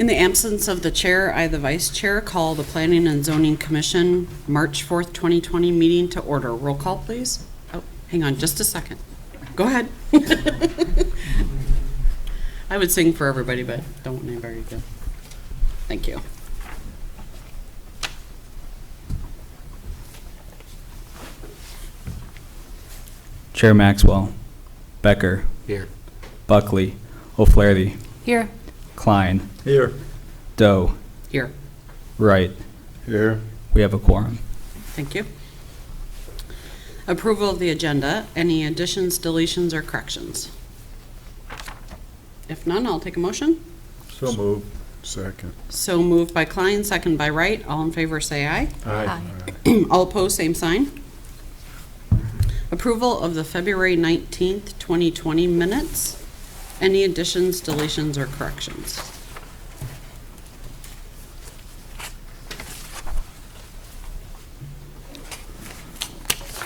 In the absence of the chair, I, the vice chair, call the Planning and Zoning Commission March 4th, 2020 meeting to order. Roll call, please. Oh, hang on just a second. Go ahead. I would sing for everybody, but don't want anybody to. Thank you. Chair Maxwell, Becker, Here. Buckley, O'Flaherty, Here. Klein, Here. Doe, Here. Wright. Here. We have a quorum. Thank you. Approval of the agenda. Any additions, deletions, or corrections? If none, I'll take a motion. So moved. Second. So moved by Klein, second by Wright. All in favor, say aye. Aye. All opposed, same sign. Approval of the February 19th, 2020 minutes. Any additions, deletions, or corrections?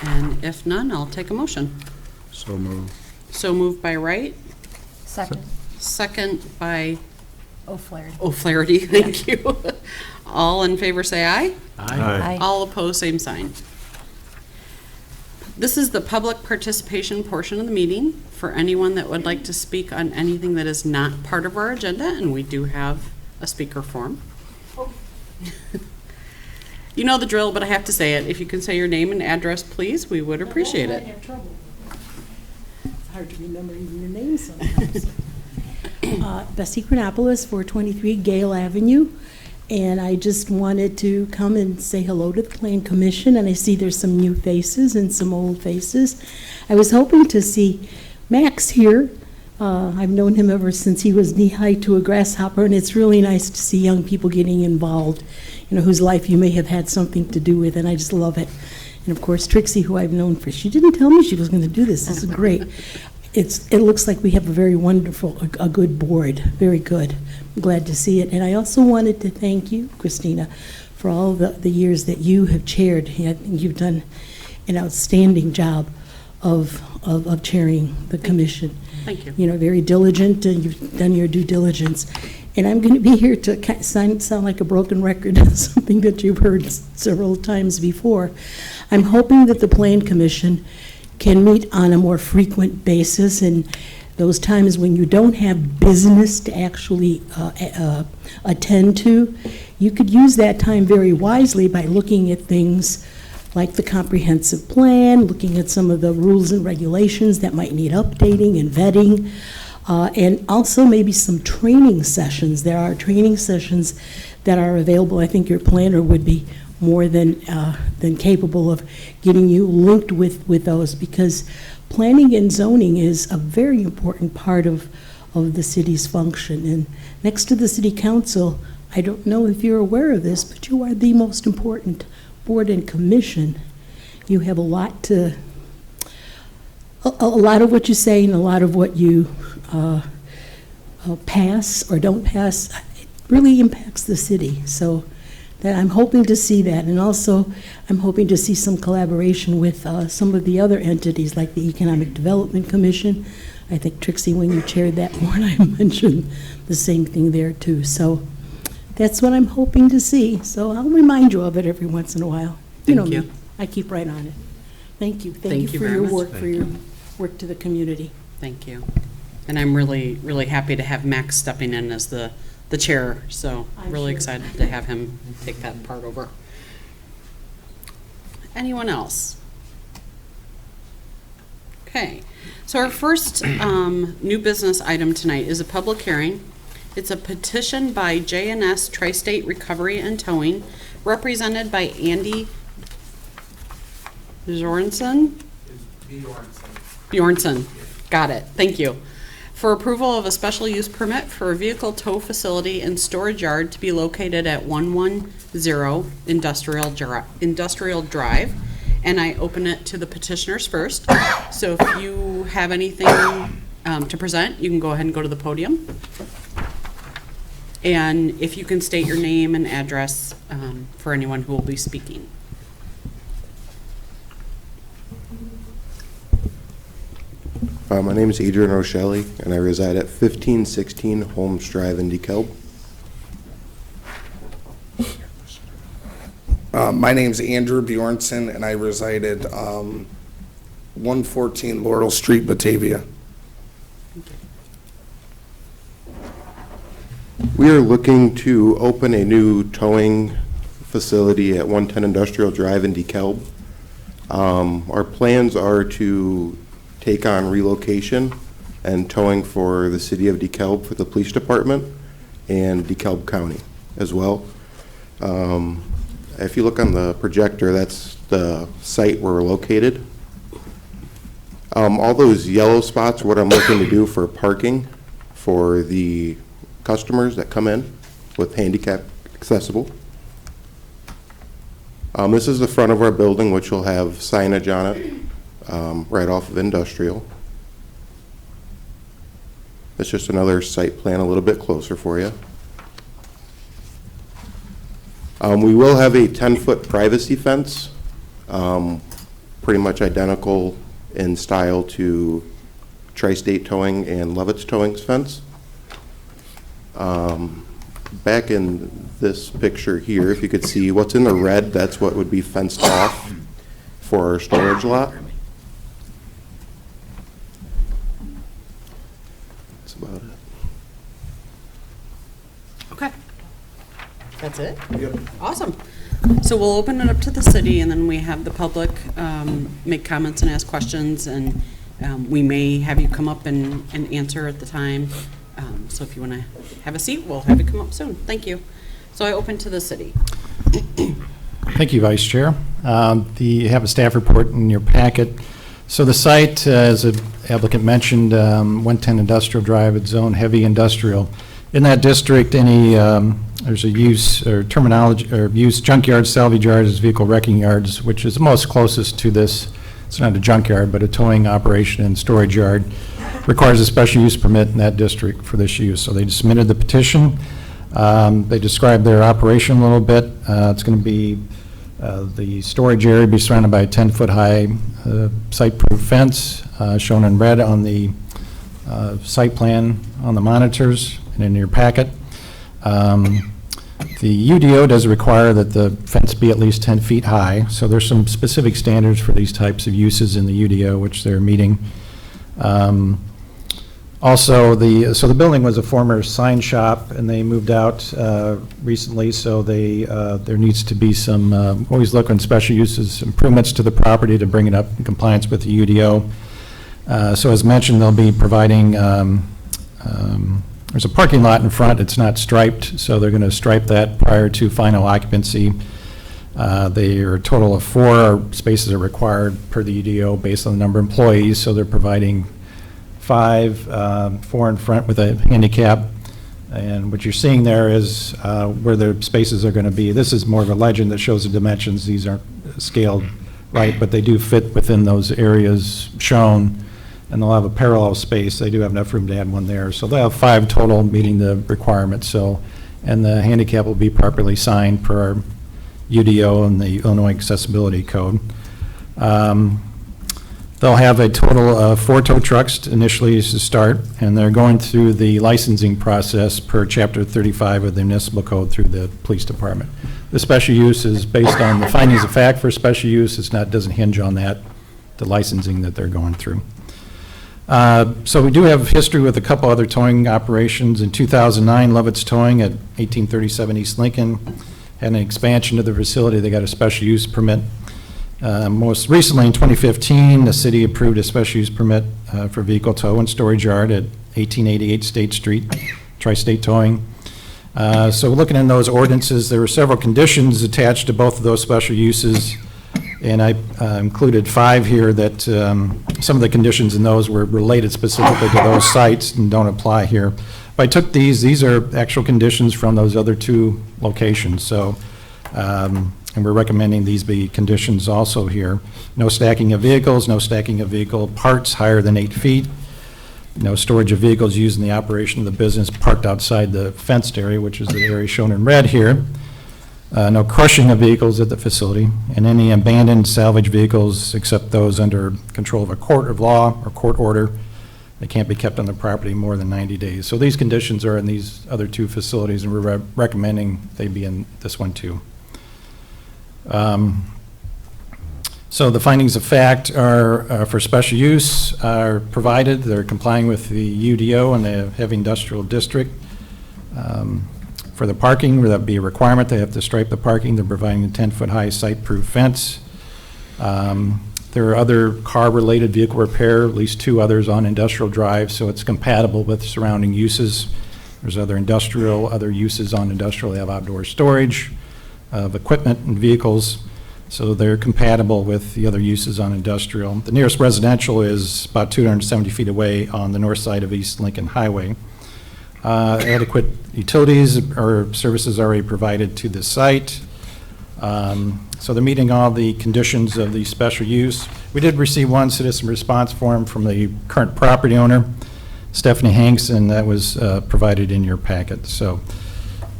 And if none, I'll take a motion. So moved. So moved by Wright, Second. second by O'Flaherty. O'Flaherty. Thank you. All in favor, say aye. Aye. All opposed, same sign. This is the public participation portion of the meeting for anyone that would like to speak on anything that is not part of our agenda, and we do have a speaker form. You know the drill, but I have to say it. If you can say your name and address, please, we would appreciate I it. have trouble. It's hard to remember even your name sometimes. Bessie Chronopoulos, 423 Gale Avenue. And I just wanted to come and say hello to the Plan Commission, and I see there's some new faces and some old faces. I was hoping to see Max here. I've known him ever since he was knee-high to a grasshopper, and it's really nice to see young people getting involved, whose life you may have had something to do with, and I just love it. And of course, Trixie, who I've known she didn't tell me she was going to do this. This is great. It looks like we have a very wonderful, a good board, very good. I'm glad to see it. And I also wanted to thank you, Christina, for all the years that you have chaired. I think you've done an outstanding job of chairing the commission. Thank you. Very diligent, and you've done your due diligence. And I'm going to be here to sound like a broken record, something that you've heard several times before. I'm hoping that the Plan Commission can meet on a more frequent basis, and those times when you don't have business to actually attend to, you could use that time very wisely by looking at things like the comprehensive plan, looking at some of the rules and regulations that might need updating and vetting, and also maybe some training sessions. There are training sessions that are available. I think your planner would be more than capable of getting you linked with those, because planning and zoning is a very important part of the city's function. And next to the city council, I don't know if you're aware of this, but you are the most important board and commission. You have a lot of what you say and a lot of what you pass or don't pass. It really impacts the city. So that I'm hoping to see that, and also I'm hoping to see some collaboration with some of the other entities like the Economic Development Commission. I think, Trixie, when you chaired that one, I mentioned the same thing there too. So that's what I'm hoping to see. So I'll remind you of it every once in a while. Thank you. Me, I keep right on it. Thank you. Thank you for very your much. work, for your work to the community. Thank you. And I'm really, really happy to have Max stepping in as the chair, so I'm really sure. excited to have him take that part over. Anyone else? Okay, so our first new business item tonight is a public hearing. It's a petition by J&S Tri-State Recovery and Towing, represented by Andy Bjornson. Bjornson. Got it. Thank you. For approval of a special use permit for a vehicle tow facility and storage yard to be located at 110 Industrial Drive. And I open it to the petitioners first. So if you have anything to present, you can go ahead and go to the podium. And if you can state your name and address for anyone who will be speaking. My name is Adrian Rochelle, and I reside at 1516 Holmes Drive in DeKalb. My name's Andrew Bjornson, and I reside at 114 Laurel Street, Batavia. We are looking to open a new towing facility at 110 Industrial Drive in DeKalb. Our plans are to take on relocation and towing for the city of DeKalb for the police department and DeKalb County as well. If you look on the projector, that's the site where we're located. All those yellow spots are what I'm looking to do for parking for the customers that come in with handicap accessible. This is the front of our building, which will have signage on it right off of Industrial. It's just another site plan a little bit closer for you. We will have a 10-foot privacy fence, pretty much identical in style to Tri-State Towing and Levitt's Towing's fence. Back in this picture here, if you could see what's in the red, that's what would be fenced off for our storage lot. That's about it. Okay. That's it? Yep. Awesome. So we'll open it up to the city, and then we have the public make comments and ask questions, and we may have you come up and answer at the time. So if you want to have a seat, we'll have you come up soon. Thank you. So I open to the city. Thank you, Vice Chair. You have a staff report in your packet. So the site, as the applicant mentioned, 110 Industrial Drive, it's zone heavy industrial. In that district, there's a use or terminology or use junkyard, salvage yards, vehicle wrecking yards, which is most closest to this. It's not a junkyard, but a towing operation and storage yard. Requires a special use permit in that district for this use. So they submitted the petition. They described their operation a little bit. It's going to be the storage area be surrounded by a 10-foot high site-proof fence shown in red on the site plan on the monitors and in your packet. The UDO does require that the fence be at least 10 feet high, so there's some specific standards for these types of uses in the UDO, which they're meeting. Also, the building was a former sign shop, and they moved out recently, so there needs to be some, always look on special uses improvements to the property to bring it up in compliance with the UDO. So as mentioned, they'll be providing, there's a parking lot in front, it's not striped, so they're going to stripe that prior to final occupancy. They are a total of 4 spaces are required per the UDO based on the number of employees, so they're providing 5, 4 in front with a handicap. And what you're seeing there is where the spaces are going to be. This is more of a legend that shows the dimensions. These aren't scaled right, but they do fit within those areas shown, and they'll have a parallel space. They do have enough room to add one there. So they'll have 5 total meeting the requirements. So, and the handicap will be properly signed per our UDO and the Illinois Accessibility Code. They'll have a total of 4 tow trucks initially to start, and they're going through the licensing process per Chapter 35 of the Municipal Code through the Police Department. The special use is based on the findings of fact for special use. It's not, doesn't hinge on that, the licensing that they're going through. So we do have history with a couple other towing operations. In 2009, Levitt's Towing at 1837 East Lincoln had an expansion of the facility. They got a special use permit. Most recently, in 2015, the city approved a special use permit for vehicle tow and storage yard at 1888 State Street, Tri-State Towing. So looking in those ordinances, there were several conditions attached to both of those special uses, and I included 5 here that some of the conditions in those were related specifically to those sites and don't apply here. But I took these are actual conditions from those other 2 locations. So. And we're recommending these be conditions also here. No stacking of vehicles, no stacking of vehicle parts higher than 8 feet, no storage of vehicles used in the operation of the business parked outside the fenced area, which is the area shown in red here. No crushing of vehicles at the facility, and any abandoned salvage vehicles except those under control of a court of law or court order. They can't be kept on the property more than 90 days. So these conditions are in these other 2 facilities, and we're recommending they be in this one too. So the findings of fact are, for special use, are provided. They're complying with the UDO and the heavy industrial district. For the parking, that'd be a requirement. They have to stripe the parking. They're providing a 10-foot-high site-proof fence. There are other car-related vehicle repair, at least 2 others on Industrial Drive, so it's compatible with surrounding uses. There's other uses on Industrial. They have outdoor storage of equipment and vehicles, so they're compatible with the other uses on Industrial. The nearest residential is about 270 feet away on the north side of East Lincoln Highway. Adequate utilities or services already provided to the site. So they're meeting all the conditions of the special use. We did receive one citizen response form from the current property owner, Stephanie Hanks, and that was provided in your packet. So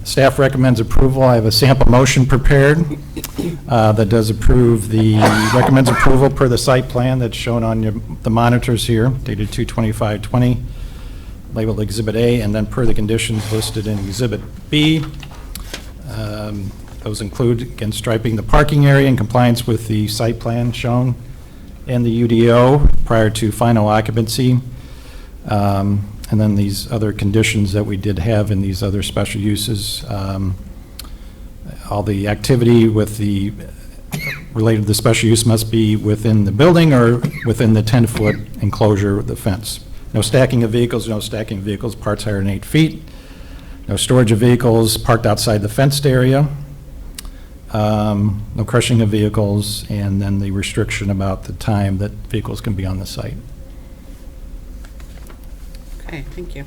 staff recommends approval. I have a sample motion prepared that does recommends approval per the site plan that's shown on the monitors here, dated 2/25/20, labeled Exhibit A, and then per the conditions listed in Exhibit B. Those include, again, striping the parking area in compliance with the site plan shown and the UDO prior to final occupancy. And then these other conditions that we did have in these other special uses. All the activity related to the special use must be within the building or within the 10-foot enclosure of the fence. No stacking of vehicles, parts higher than 8 feet. No storage of vehicles parked outside the fenced area. No crushing of vehicles, and then the restriction about the time that vehicles can be on the site. Okay, thank you.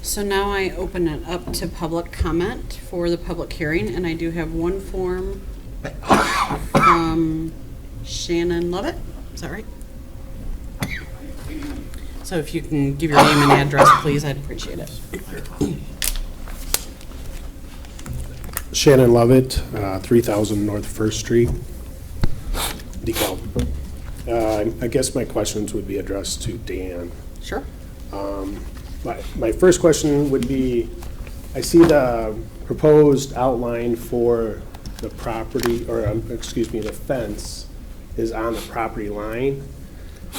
So now I open it up to public comment for the public hearing, and I do have one form from Shannon Lovett. Is that right? So if you can give your name and address, please, I'd appreciate it. Shannon Lovett, 3000 North First Street, DeKalb. I guess my questions would be addressed to Dan. Sure. My first question would be, I see the proposed outline for the property, or the fence is on the property line.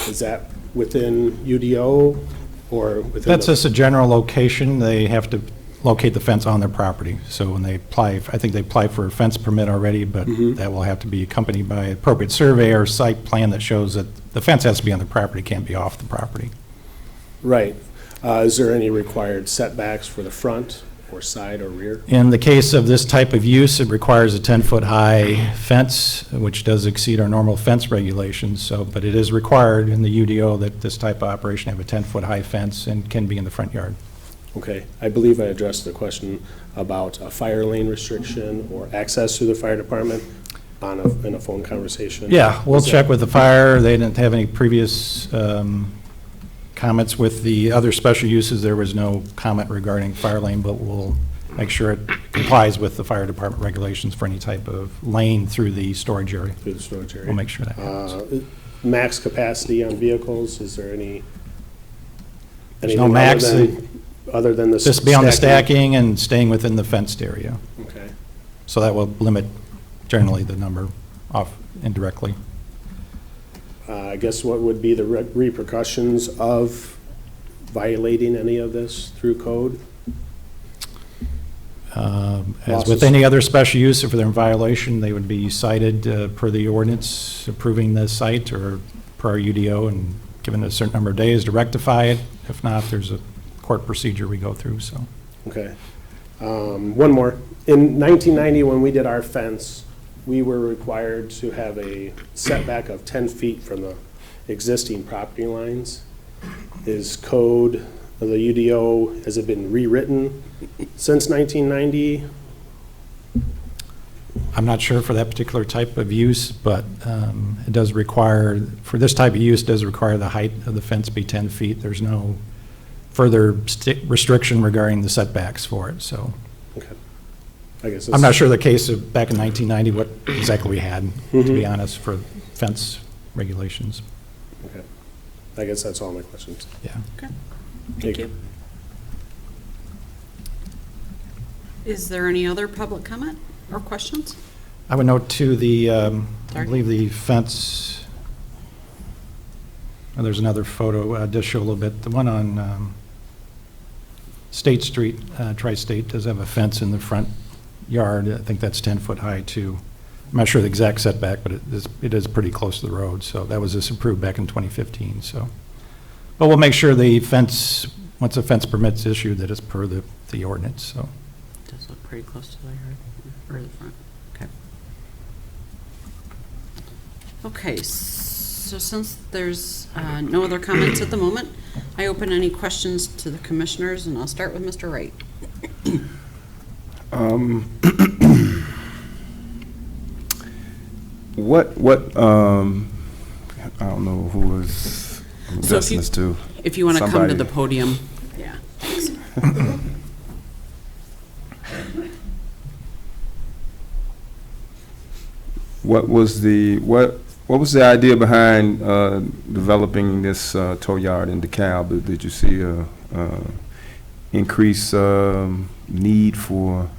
Is that within UDO or within? That's just a general location. They have to locate the fence on their property. So when they apply, I think they apply for a fence permit already, but that will have to be accompanied by appropriate survey or site plan that shows that the fence has to be on the property, can't be off the property. Right. Is there any required setbacks for the front or side or rear? In the case of this type of use, it requires a 10-foot-high fence, which does exceed our normal fence regulations. So, but it is required in the UDO that this type of operation have a 10-foot-high fence and can be in the front yard. Okay, I believe I addressed the question about a fire lane restriction or access to the fire department in a phone conversation. Yeah, we'll check with the fire. They didn't have any previous comments with the other special uses. There was no comment regarding fire lane, but we'll make sure it complies with the fire department regulations for any type of lane through the storage area. Through the storage area. We'll make sure that happens. Max capacity on vehicles, is there any? There's no max. Other than the Just beyond the stacking and staying within the fenced area. Okay. So that will limit generally the number off indirectly. I guess what would be the repercussions of violating any of this through code? As with any other special use, if they're in violation, they would be cited per the ordinance approving the site or per our UDO and given a certain number of days to rectify it. If not, there's a court procedure we go through, so. Okay. One more. In 1990, when we did our fence, we were required to have a setback of 10 feet from the existing property lines. Is code of the UDO, has it been rewritten since 1990? I'm not sure for that particular type of use, but it does require, for this type of use, does require the height of the fence be 10 feet. There's no further restriction regarding the setbacks for it, so. Okay. I guess I'm not sure the case of back in 1990, what exactly we had, to be honest, for fence regulations. Okay. I guess that's all my questions. Yeah. Okay, thank you. Is there any other public comment? or questions? I would note too, I Sorry. believe the fence, oh, there's another photo, just show a little bit. The one on State Street, Tri-State, does have a fence in the front yard. I think that's 10 foot high too. I'm not sure the exact setback, but it is pretty close to the road. So that was just approved back in 2015, so. But we'll make sure the fence, once the fence permit's issued, that it's per the ordinance, so. Does look pretty close to the yard, or the front, okay. Okay, so since there's no other comments at the moment, I open any questions to the commissioners, and I'll start with Mr. Wright. I don't know who was So if addressing you- this to. If you want to come to Somebody. the podium, yeah. thanks. What was the idea behind developing this tow yard in DeKalb? Did you see a increased need for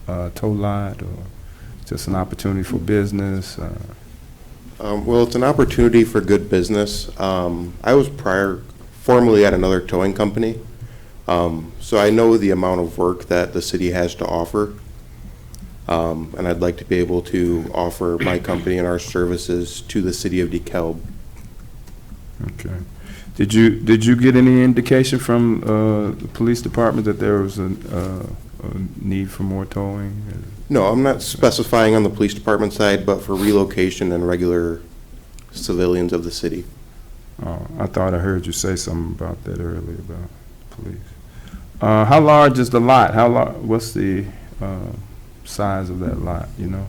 a tow lot, or just an opportunity for business? Well, it's an opportunity for good business. I was formerly at another towing company, so I know the amount of work that the city has to offer. And I'd like to be able to offer my company and our services to the city of DeKalb. Okay. Did you get any indication from the police department that there was a need for more towing? No, I'm not specifying on the police department side, but for relocation and regular civilians of the city. Oh, I thought I heard you say something about that earlier about police. How large is the lot? What's the size of that lot, you know?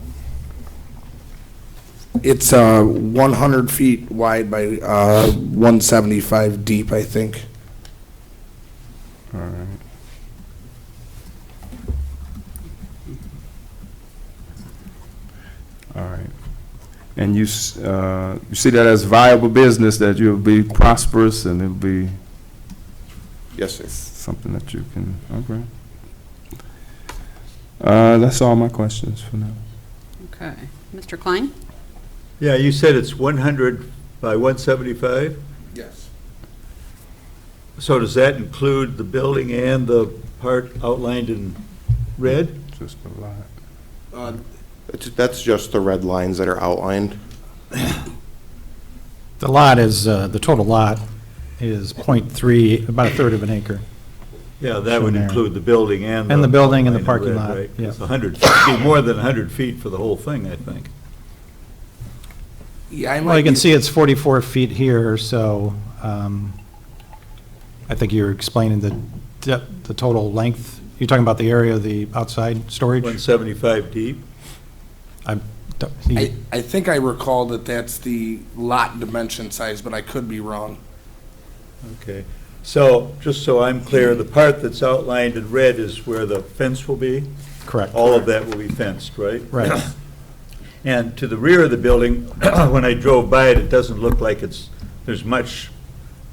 It's 100 feet wide by 175 deep, I think. All right. All right. And you see that as viable business, that you'll be prosperous and it'll be Yes, sir. something that you can, okay. That's all my questions for now. Okay. Mr. Klein? Yeah, you said it's 100 by 175? Yes. So does that include the building and the part outlined in red? Just a lot. That's just the red lines that are outlined. The lot is, the total lot is .3, about a third of an acre. Yeah, that would Shown there. include the building and And the building and the outlined in parking red, lot, right? yeah. It's 100, it'd be more than 100 feet for the whole thing, I think. Yeah, I Well, you can be- see it's 44 feet here, so I think you're explaining the total length. You're talking about the area of the outside storage? 175 deep? I think I recall that that's the lot dimension size, but I could be wrong. Okay. So, just so I'm clear, the part that's outlined in red is where the fence will be? Correct. All of that will be fenced, right? Right. And to the rear of the building, when I drove by it, it doesn't look like there's much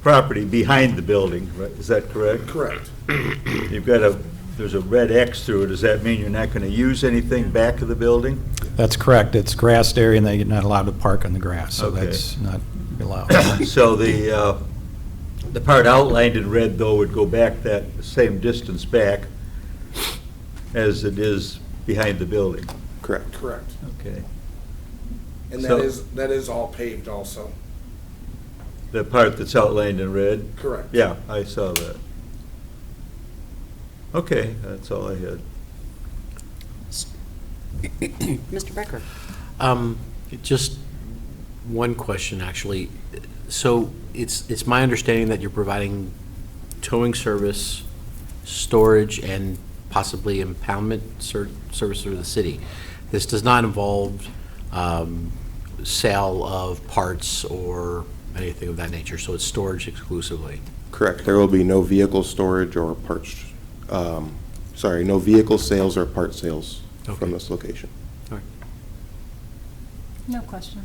property behind the building, right? Is that correct? Correct. There's a red X through it. Does that mean you're not going to use anything back of the building? That's correct. It's grassed area, and they're not allowed to park on the grass, so Okay. that's not allowed. So the part outlined in red, though, would go back that same distance back as it is behind the building? Correct. Correct. Okay. And So- that is all paved also. The part that's outlined in red? Correct. Yeah, I saw that. Okay, that's all I had. Mr. Becker? Just one question, actually. So it's my understanding that you're providing towing service, storage, and possibly impoundment service through the city. This does not involve sale of parts or anything of that nature, so it's storage exclusively. Correct. There will be no vehicle storage or no vehicle sales or part sales from Okay. this location. No questions.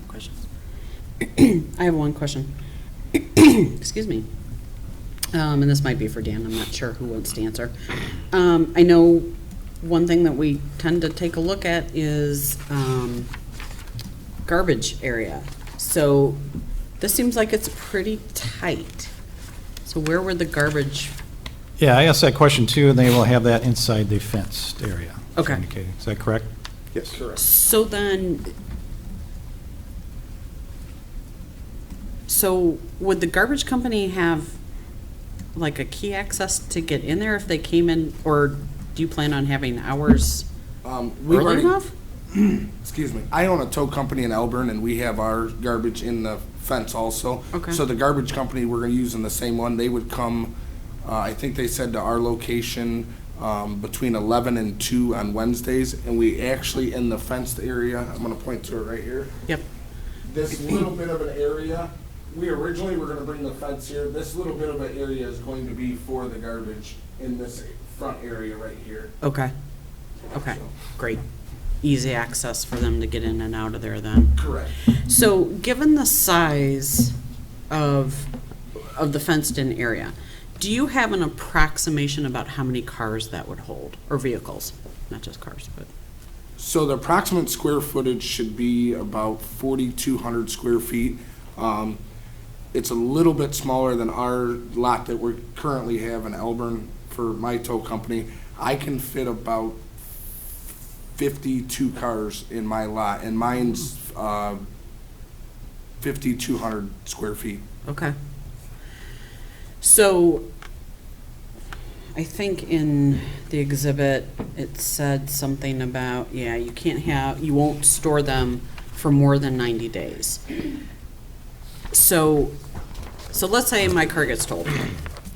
Questions? I have one question. Excuse me. And this might be for Dan, I'm not sure who wants to answer. I know one thing that we tend to take a look at is garbage area. So this seems like it's pretty tight. So where would the garbage, Yeah, I asked that question too, and they will have that inside the fenced area. it's Okay. indicating. Is that correct? Yes. so then, so would the garbage company have like a key access to get in there if they came in, or do you plan on having hours We've early already- enough? Excuse me. I own a tow company in Elburn, and we have our garbage in the fence also. Okay. So the garbage company, we're gonna use in the same one. They would come, I think they said to our location, between 11 and 2 on Wednesdays. And we actually, in the fenced area, I'm gonna point to it right here. Yep. This little bit of an area, we originally were gonna bring the fence here. This little bit of an area is going to be for the garbage in this front area right here. Okay. Okay, great. Easy access for them to get in and out of there then. Correct. So, given the size of the fenced-in area, do you have an approximation about how many cars that would hold, or vehicles? Not just cars, but, So the approximate square footage should be about 4,200 square feet. It's a little bit smaller than our lot that we currently have in Elburn for my tow company. I can fit about 52 cars in my lot, and mine's 5,200 square feet. okay. So, I think in the exhibit, it said something about, yeah, you won't store them for more than 90 days. So let's say my car gets totaled.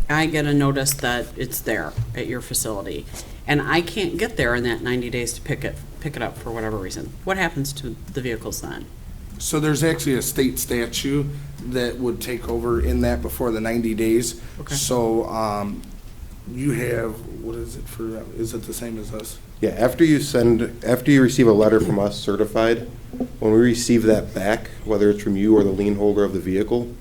I get a notice that it's there at your facility, and I can't get there in that 90 days to pick it up for whatever reason. What happens to the vehicles then? So there's actually a state statute that would take over in that before the 90 days. Okay. So you have, what is it for, is it the same as us? Yeah, after you receive a letter from us certified, when we receive that back, whether it's from you or the lien holder of the vehicle,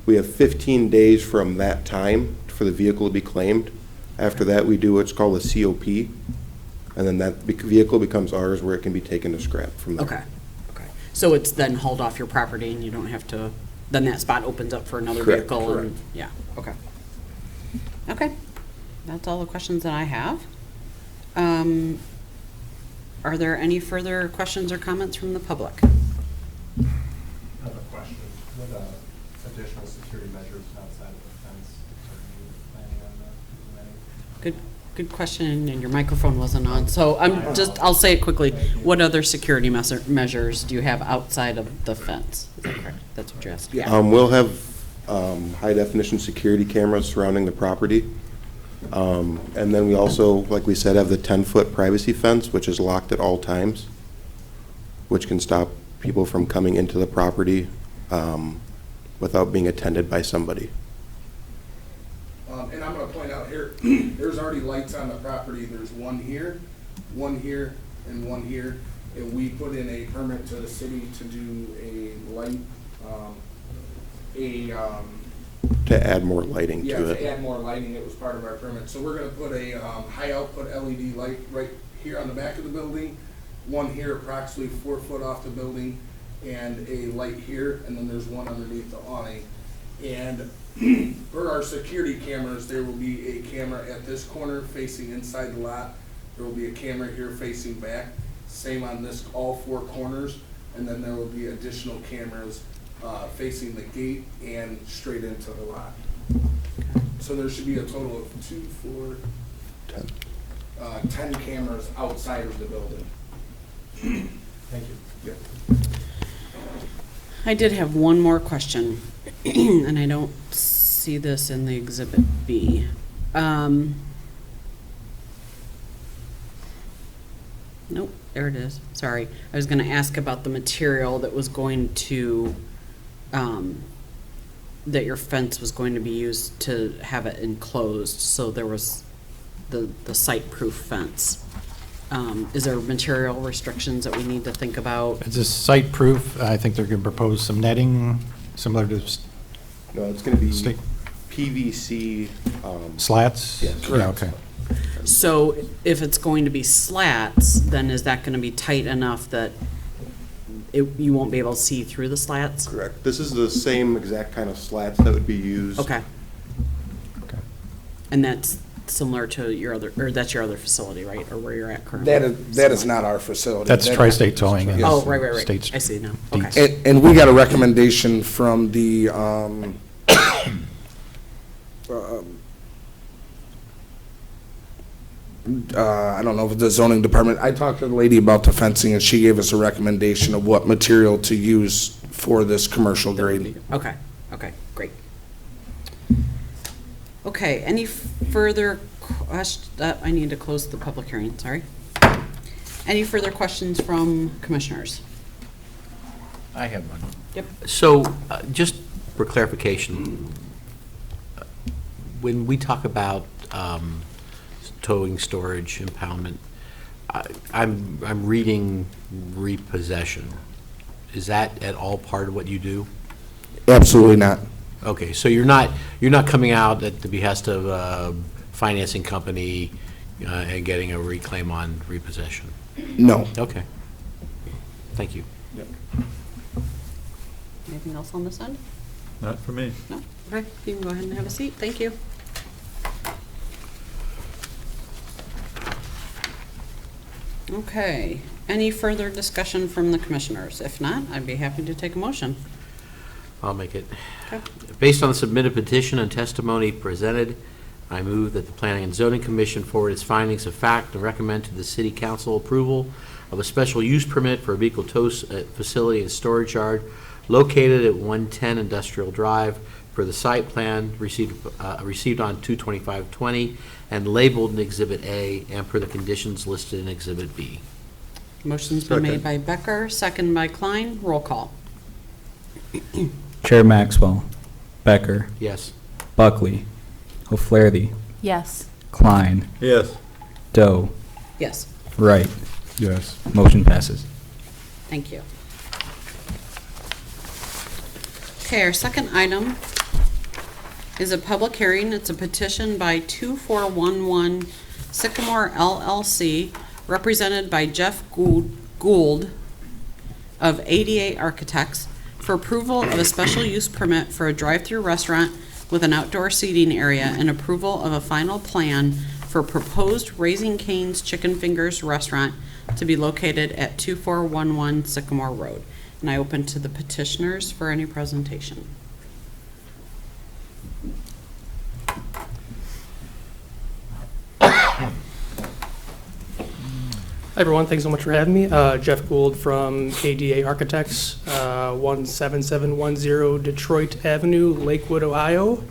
we have 15 days from that time for the vehicle to be claimed. After that, we do what's called a COP, and then that vehicle becomes ours where it can be taken to scrap from there. Okay. So it's then hauled off your property and you don't have to, then that spot opens up for another Correct, vehicle correct. and, yeah, okay. Okay, that's all the questions that I have. Are there any further questions or comments from the public? I have a question. What additional security measures outside of the fence are you planning on implementing? Good question, and your microphone wasn't on, so I'll say it quickly. What other security measures do you have outside of the fence? Is that correct? That's what you asked? Yeah. We'll have high-definition security cameras surrounding the property. And then we also, like we said, have the 10-foot privacy fence, which is locked at all times, which can stop people from coming into the property without being attended by somebody. And I'm gonna point out here, there's already lights on the property. There's one here, and one here. And we put in a permit to the city to do a light, To add more lighting yeah, to to it. add more lighting. It was part of our permit. So we're gonna put a high output LED light right here on the back of the building, one here approximately 4 foot off the building, and a light here, and then there's one underneath the awning. And for our security cameras, there will be a camera at this corner facing inside the lot. There will be a camera here facing back, same on this, all 4 corners, and then there will be additional cameras facing the gate and straight into the lot. So there should be a total of 2, 4, 10 cameras outside of the building. Thank you. Yeah. I did have one more question, and I don't see this in the Exhibit B. Nope, there it is. Sorry. I was going to ask about the material that was going to, that your fence was going to be used to have it enclosed, so there was the site-proof fence. Is there material restrictions that we need to think about? It's a site-proof. I think they're going to propose some netting similar to No, it's going to be State- PVC. slats? Yes. Yeah, okay. So if it's going to be slats, then is that gonna be tight enough that you won't be able to see through the slats? Correct. This is the same exact kind of slats that would be used. Okay. And that's similar to your other, or that's your other facility, right? Or where you're at currently? That is not our facility. That's That- Tri-State Towing and Oh, right. State I see now. Deeds. Okay. And we got a recommendation from the, I don't know if it's the zoning department. I talked to the lady about the fencing, and she gave us a recommendation of what material to use for this commercial grade. Okay, great. Okay, any further I need to close the public hearing, sorry. Any further questions from commissioners? I have one. Yep. So, just for clarification, when we talk about towing, storage, impoundment, I'm reading repossession. Is that at all part of what you do? Absolutely not. Okay, so you're not coming out at the behest of a financing company and getting a reclaim on repossession? No. Okay. Thank you. Anything else on this end? Not for me. No? Okay, you can go ahead and have a seat. Thank you. Okay, any further discussion from the commissioners? If not, I'd be happy to take a motion. I'll make it. Okay. Based on the submitted petition and testimony presented, I move that the Planning and Zoning Commission forward its findings of fact and recommend to the City Council approval of a special use permit for a vehicle tow facility and storage yard located at 110 Industrial Drive per the site plan received on 2/25/20 and labeled in Exhibit A and per the conditions listed in Exhibit B. Motion's been made by Becker, second by Klein. Roll call. Chair Maxwell, Becker, Yes. Buckley, O'Flaherty, Yes. Klein, Yes. Doe, Yes, Wright. Yes. Motion passes. thank you. Okay, our second item is a public hearing. It's a petition by 2411 Sycamore LLC, represented by Jeff Gould of ADA Architects, for approval of a special use permit for a drive-through restaurant with an outdoor seating area and approval of a final plan for proposed Raising Cane's Chicken Fingers Restaurant to be located at 2411 Sycamore Road. And I open to the petitioners for any presentation. Hi, everyone. Thanks so much for having me. Jeff Gould from ADA Architects, 17710 Detroit Avenue, Lakewood, Ohio.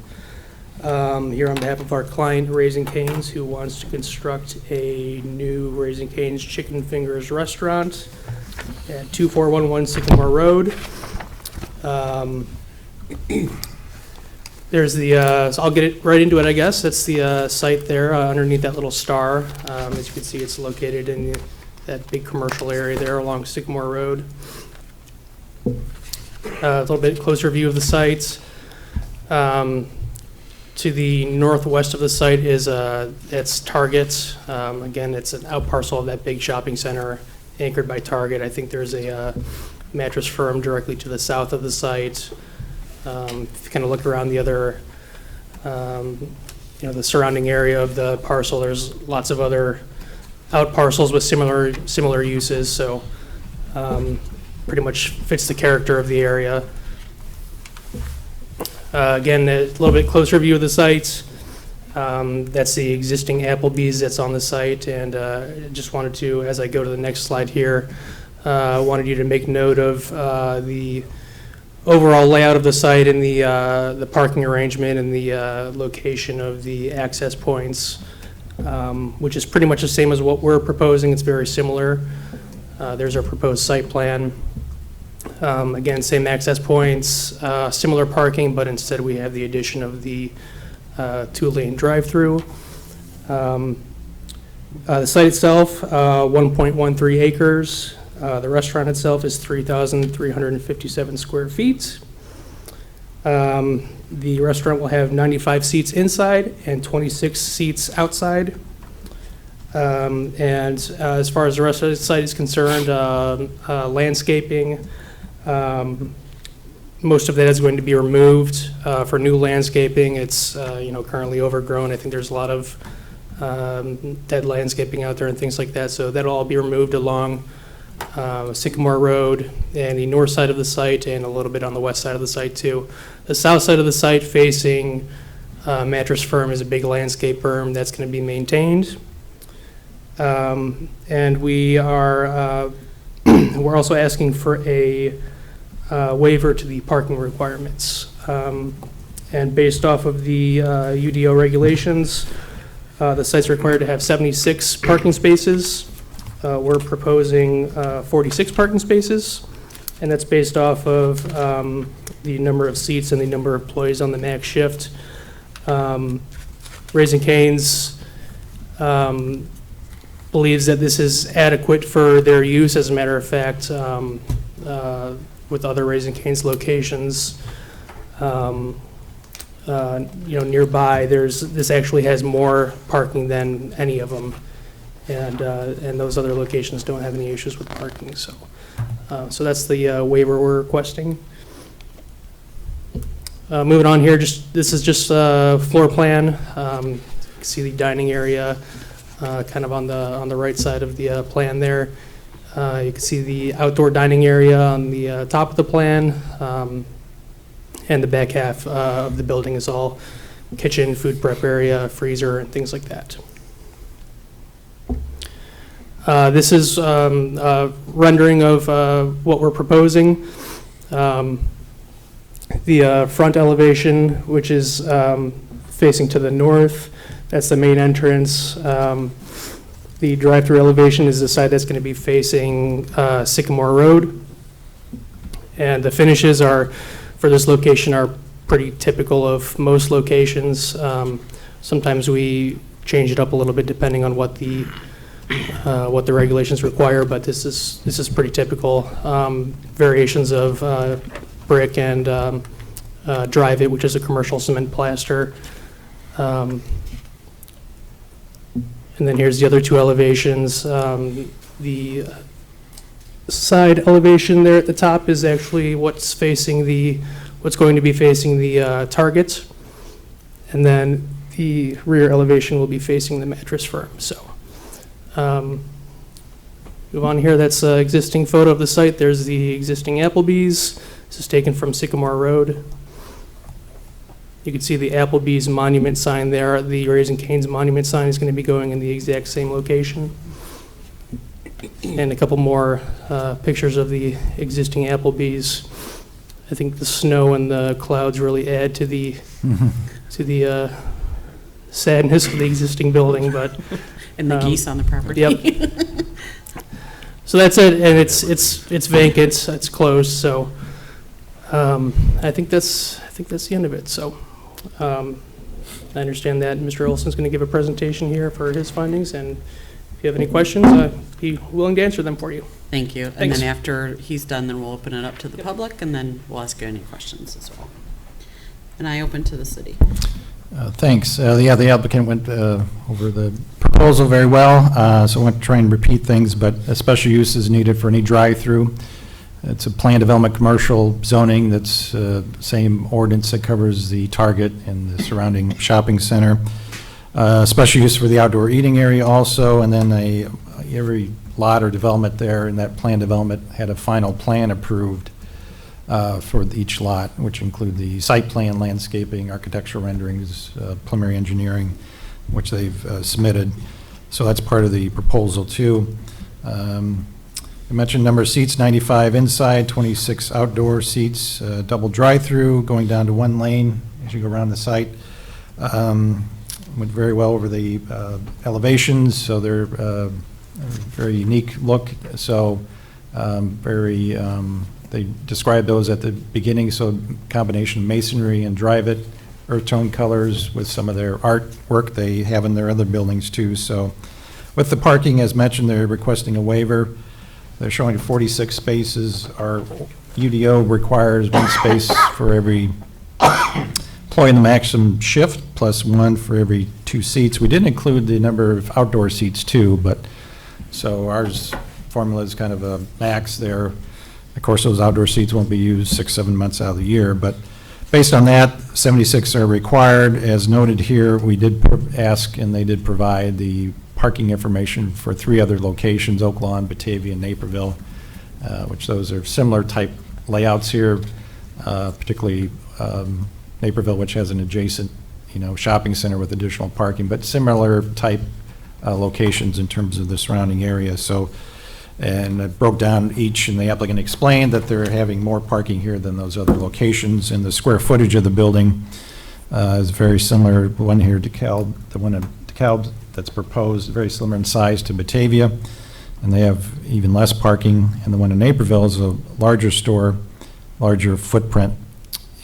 Here on behalf of our client, Raising Cane's, who wants to construct a new Raising Cane's Chicken Fingers restaurant at 2411 Sycamore Road. There's the, so I'll get it right into it, I guess. That's the site there underneath that little star. As you can see, it's located in that big commercial area there along Sycamore Road. A little bit closer view of the site. To the northwest of the site is it's Target. Again, it's an out parcel of that big shopping center anchored by Target. I think there's a mattress firm directly to the south of the site. If you kind of look around the other, the surrounding area of the parcel, there's lots of other out parcels with similar uses, so pretty much fits the character of the area. Again, a little bit closer view of the site. That's the existing Applebee's that's on the site, and just wanted to, as I go to the next slide here, wanted you to make note of the overall layout of the site and the parking arrangement and the location of the access points, which is pretty much the same as what we're proposing. It's very similar. There's our proposed site plan. Again, same access points, similar parking, but instead we have the addition of the two-lane drive-through. The site itself, 1.13 acres. The restaurant itself is 3,357 square feet. The restaurant will have 95 seats inside and 26 seats outside. And as far as the rest of the site is concerned, landscaping, most of that is going to be removed. For new landscaping, it's currently overgrown. I think there's a lot of dead landscaping out there and things like that. So that'll all be removed along Sycamore Road and the north side of the site, and a little bit on the west side of the site too. The south side of the site facing Mattress Firm is a big landscape berm that's going to be maintained. And we are we're also asking for a waiver to the parking requirements. And based off of the UDO regulations, the site's required to have 76 parking spaces. We're proposing 46 parking spaces, and that's based off of the number of seats and the number of employees on the max shift. Raising Cane's believes that this is adequate for their use. As a matter of fact, with other Raising Cane's locations, nearby, this actually has more parking than any of them, and those other locations don't have any issues with parking. So that's the waiver we're requesting. Moving on here, this is just a floor plan. You can see the dining area kind of on the right side of the plan there. You can see the outdoor dining area on the top of the plan, and the back half of the building is all kitchen, food prep area, freezer, and things like that. This is a rendering of what we're proposing. The front elevation, which is facing to the north, that's the main entrance. The drive-through elevation is the side that's going to be facing Sycamore Road. And the finishes for this location are pretty typical of most locations. Sometimes we change it up a little bit depending on what the regulations require, but this is pretty typical. Variations of brick and Drive It, which is a commercial cement plaster. And then here's the other two elevations. The side elevation there at the top is actually what's going to be facing the Target, and then the rear elevation will be facing the Mattress Firm. So move on here. That's an existing photo of the site. There's the existing Applebee's. This is taken from Sycamore Road. You can see the Applebee's monument sign there. The Raising Cane's monument sign is going to be going in the exact same location. And a couple more pictures of the existing Applebee's. I think the snow and the clouds really add to the sadness of the existing building, but And the geese on the property. Yep. So that's it, and it's vacant. It's closed. So I think that's the end of it. So I understand that Mr. Olson's going to give a presentation here for his findings, and if you have any questions, I'd be willing to answer them for you. Thank you. And Thanks. then after he's done, then we'll open it up to the public, and then we'll ask you any questions as well. And I open to the city. Thanks. The applicant went over the proposal very well, so I won't try and repeat things, but a special use is needed for any drive-through. It's a planned development commercial zoning that's same ordinance that covers the Target and the surrounding shopping center. Special use for the outdoor eating area also, and then every lot or development there in that planned development had a final plan approved for each lot, which include the site plan, landscaping, architectural renderings, preliminary engineering, which they've submitted. So that's part of the proposal too. I mentioned number of seats, 95 inside, 26 outdoor seats, double drive-through, going down to one lane as you go around the site. Went very well over the elevations, so they're very unique look. So they described those at the beginning, so combination of masonry and Drive It, earth tone colors with some of their artwork they have in their other buildings too. So with the parking, as mentioned, they're requesting a waiver. They're showing 46 spaces. Our UDO requires one space for every employing the maximum shift plus one for every 2 seats. We didn't include the number of outdoor seats too, but, so ours formula is kind of a max there. Of course, those outdoor seats won't be used 6-7 months out of the year, but based on that, 76 are required. As noted here, we did ask, and they did provide the parking information for 3 other locations, Oak Lawn, Batavia, and Naperville, which those are similar type layouts here, particularly Naperville, which has an adjacent, shopping center with additional parking, but similar type locations in terms of the surrounding area. So, and I broke down each, and the applicant explained that they're having more parking here than those other locations, and the square footage of the building is very similar. The one here, DeKalb, the one in DeKalb that's proposed, very similar in size to Batavia, and they have even less parking. And the one in Naperville is a larger store, larger footprint,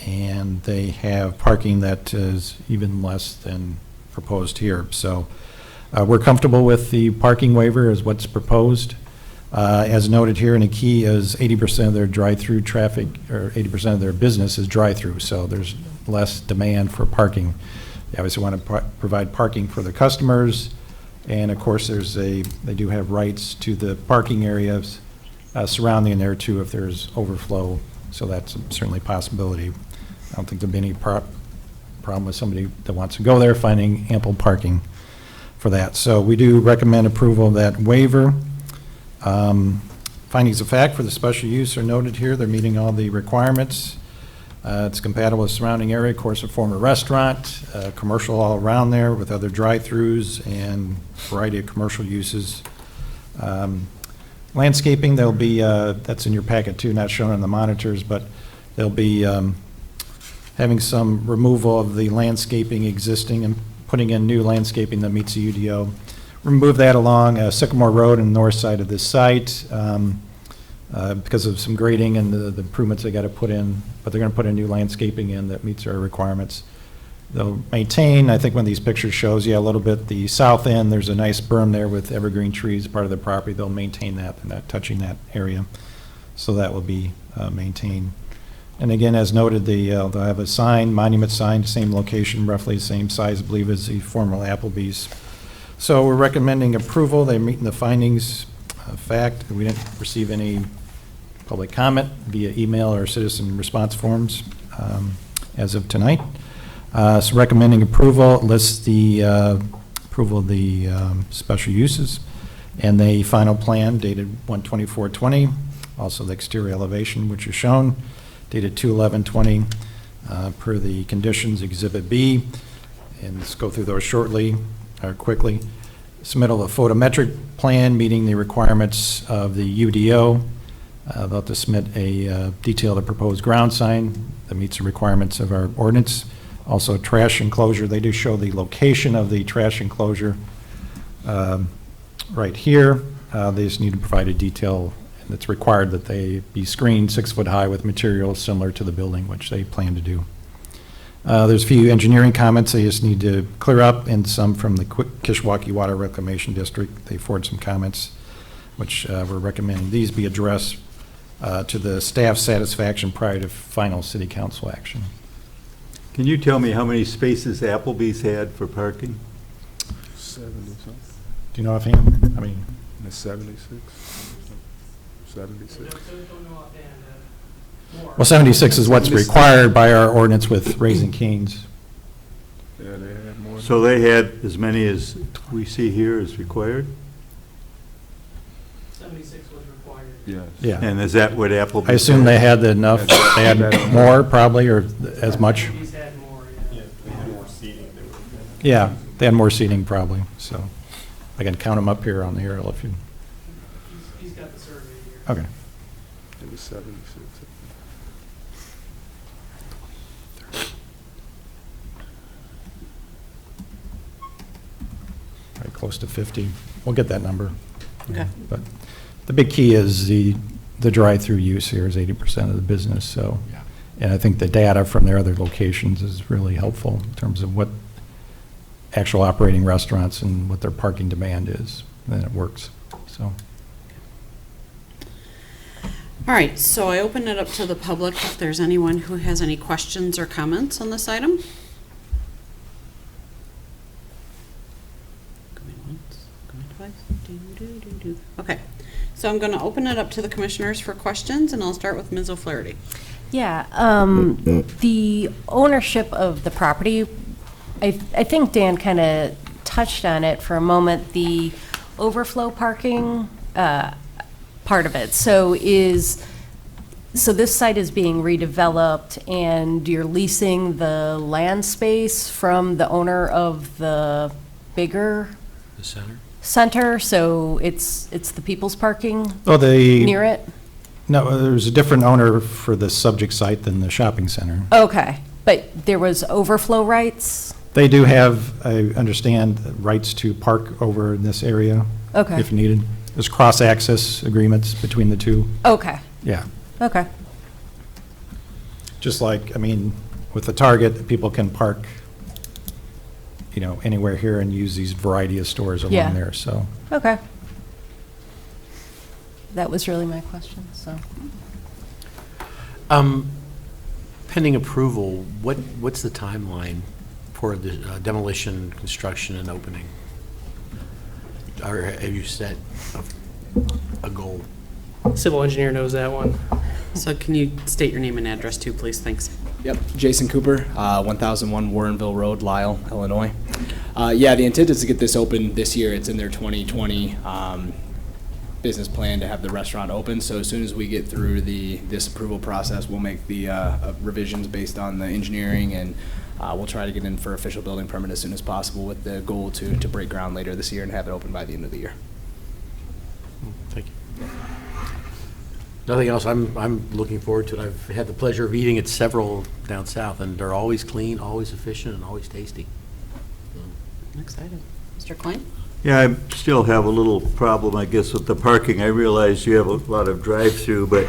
and they have parking that is even less than proposed here. So we're comfortable with the parking waiver as what's proposed. As noted here, and a key is 80% of their drive-through traffic, or 80% of their business is drive-through, so there's less demand for parking. They obviously want to provide parking for the customers, and of course, they do have rights to the parking areas surrounding there too if there's overflow, so that's certainly a possibility. I don't think there'll be any problem with somebody that wants to go there finding ample parking for that. So we do recommend approval of that waiver. Findings of fact for the special use are noted here. They're meeting all the requirements. It's compatible with surrounding area, of course, a former restaurant, commercial all around there with other drive-throughs and variety of commercial uses. Landscaping, there'll be, that's in your packet too, not shown on the monitors, but they'll be having some removal of the landscaping existing and putting in new landscaping that meets the UDO. Remove that along Sycamore Road on the north side of this site because of some grading and the improvements they got to put in, but they're going to put in new landscaping in that meets our requirements. They'll maintain, I think one of these pictures shows, a little bit the south end, there's a nice berm there with evergreen trees, part of the property. They'll maintain that. They're not touching that area. So that will be maintained. And again, as noted, they'll have a sign, monument sign, same location, roughly the same size, I believe, as the former Applebee's. So we're recommending approval. They're meeting the findings of fact. We didn't receive any public comment via email or citizen response forms as of tonight. So recommending approval lists the approval of the special uses and the final plan dated 1/24/20. Also the exterior elevation, which is shown, dated 2/11/20 per the conditions Exhibit B. And let's go through those shortly. Quickly. Submittal of photometric plan meeting the requirements of the UDO. They'll have to submit a detailed and proposed ground sign that meets the requirements of our ordinance. Also trash enclosure. They do show the location of the trash enclosure right here. They just need to provide a detail, and it's required that they be screened 6 foot high with materials similar to the building, which they plan to do. There's a few engineering comments they just need to clear up, and some from the Kishwaukee Water Reclamation District. They forward some comments, which we're recommending these be addressed to the staff's satisfaction prior to final city council action. Can you tell me how many spaces Applebee's had for parking? 70 something. Do you know offhand? I mean, 76. 76. well, 76 is what's required by our ordinance with Raising Cane's. Yeah, they had more. So they had as many as we see here as required? 76 was required. Yes. Yeah. And is that what Applebee's? I assume they had enough. They had more probably, or as much. He's had more, yeah. They had more seating. Yeah, they had more seating probably. So I can count them up here on the aerial if you. He's got the survey here. Okay. It was 76. Right, close to 50. We'll get that number. Okay. But the big key is the drive-through use here is 80% of the business, so. Yeah. And I think the data from their other locations is really helpful in terms of what actual operating restaurants and what their parking demand is, and it works, so. All right, so I open it up to the public if there's anyone who has any questions or comments on this item. Okay, so I'm going to open it up to the commissioners for questions, and I'll start with Ms. O'Flaherty. Yeah, the ownership of the property, I think Dan kind of touched on it for a moment, the overflow parking part of it. So this site is being redeveloped, and you're leasing the land space from the owner of the bigger The center? center, so it's the people's parking Oh, near it? No, there's a different owner for the subject site than the shopping center. Okay, but there was overflow rights? They do have, I understand, rights to park over in this area. Okay. If needed. There's cross-access agreements between the two. Okay, Yeah. okay. Just like, I mean, with the Target, people can park, anywhere here and use these variety of stores Yeah. along there, so. Okay. That was really my question, so. Pending approval, what's the timeline for the demolition, construction, and opening? Or have you set a goal? Civil engineer knows that one. So can you state your name and address too, please? Thanks. Yep, Jason Cooper, 1001 Warrenville Road, Lyle, Illinois. Yeah, the intent is to get this open this year. It's in their 2020 business plan to have the restaurant open. So as soon as we get through this approval process, we'll make the revisions based on the engineering, and we'll try to get in for official building permit as soon as possible, with the goal to break ground later this year and have it open by the end of the year. Thank you. Nothing else. I'm looking forward to it. I've had the pleasure of eating at several down south, and they're always clean, always efficient, and always tasty. I'm excited. Mr. Klein? Yeah, I still have a little problem, I guess, with the parking. I realize you have a lot of drive-through, but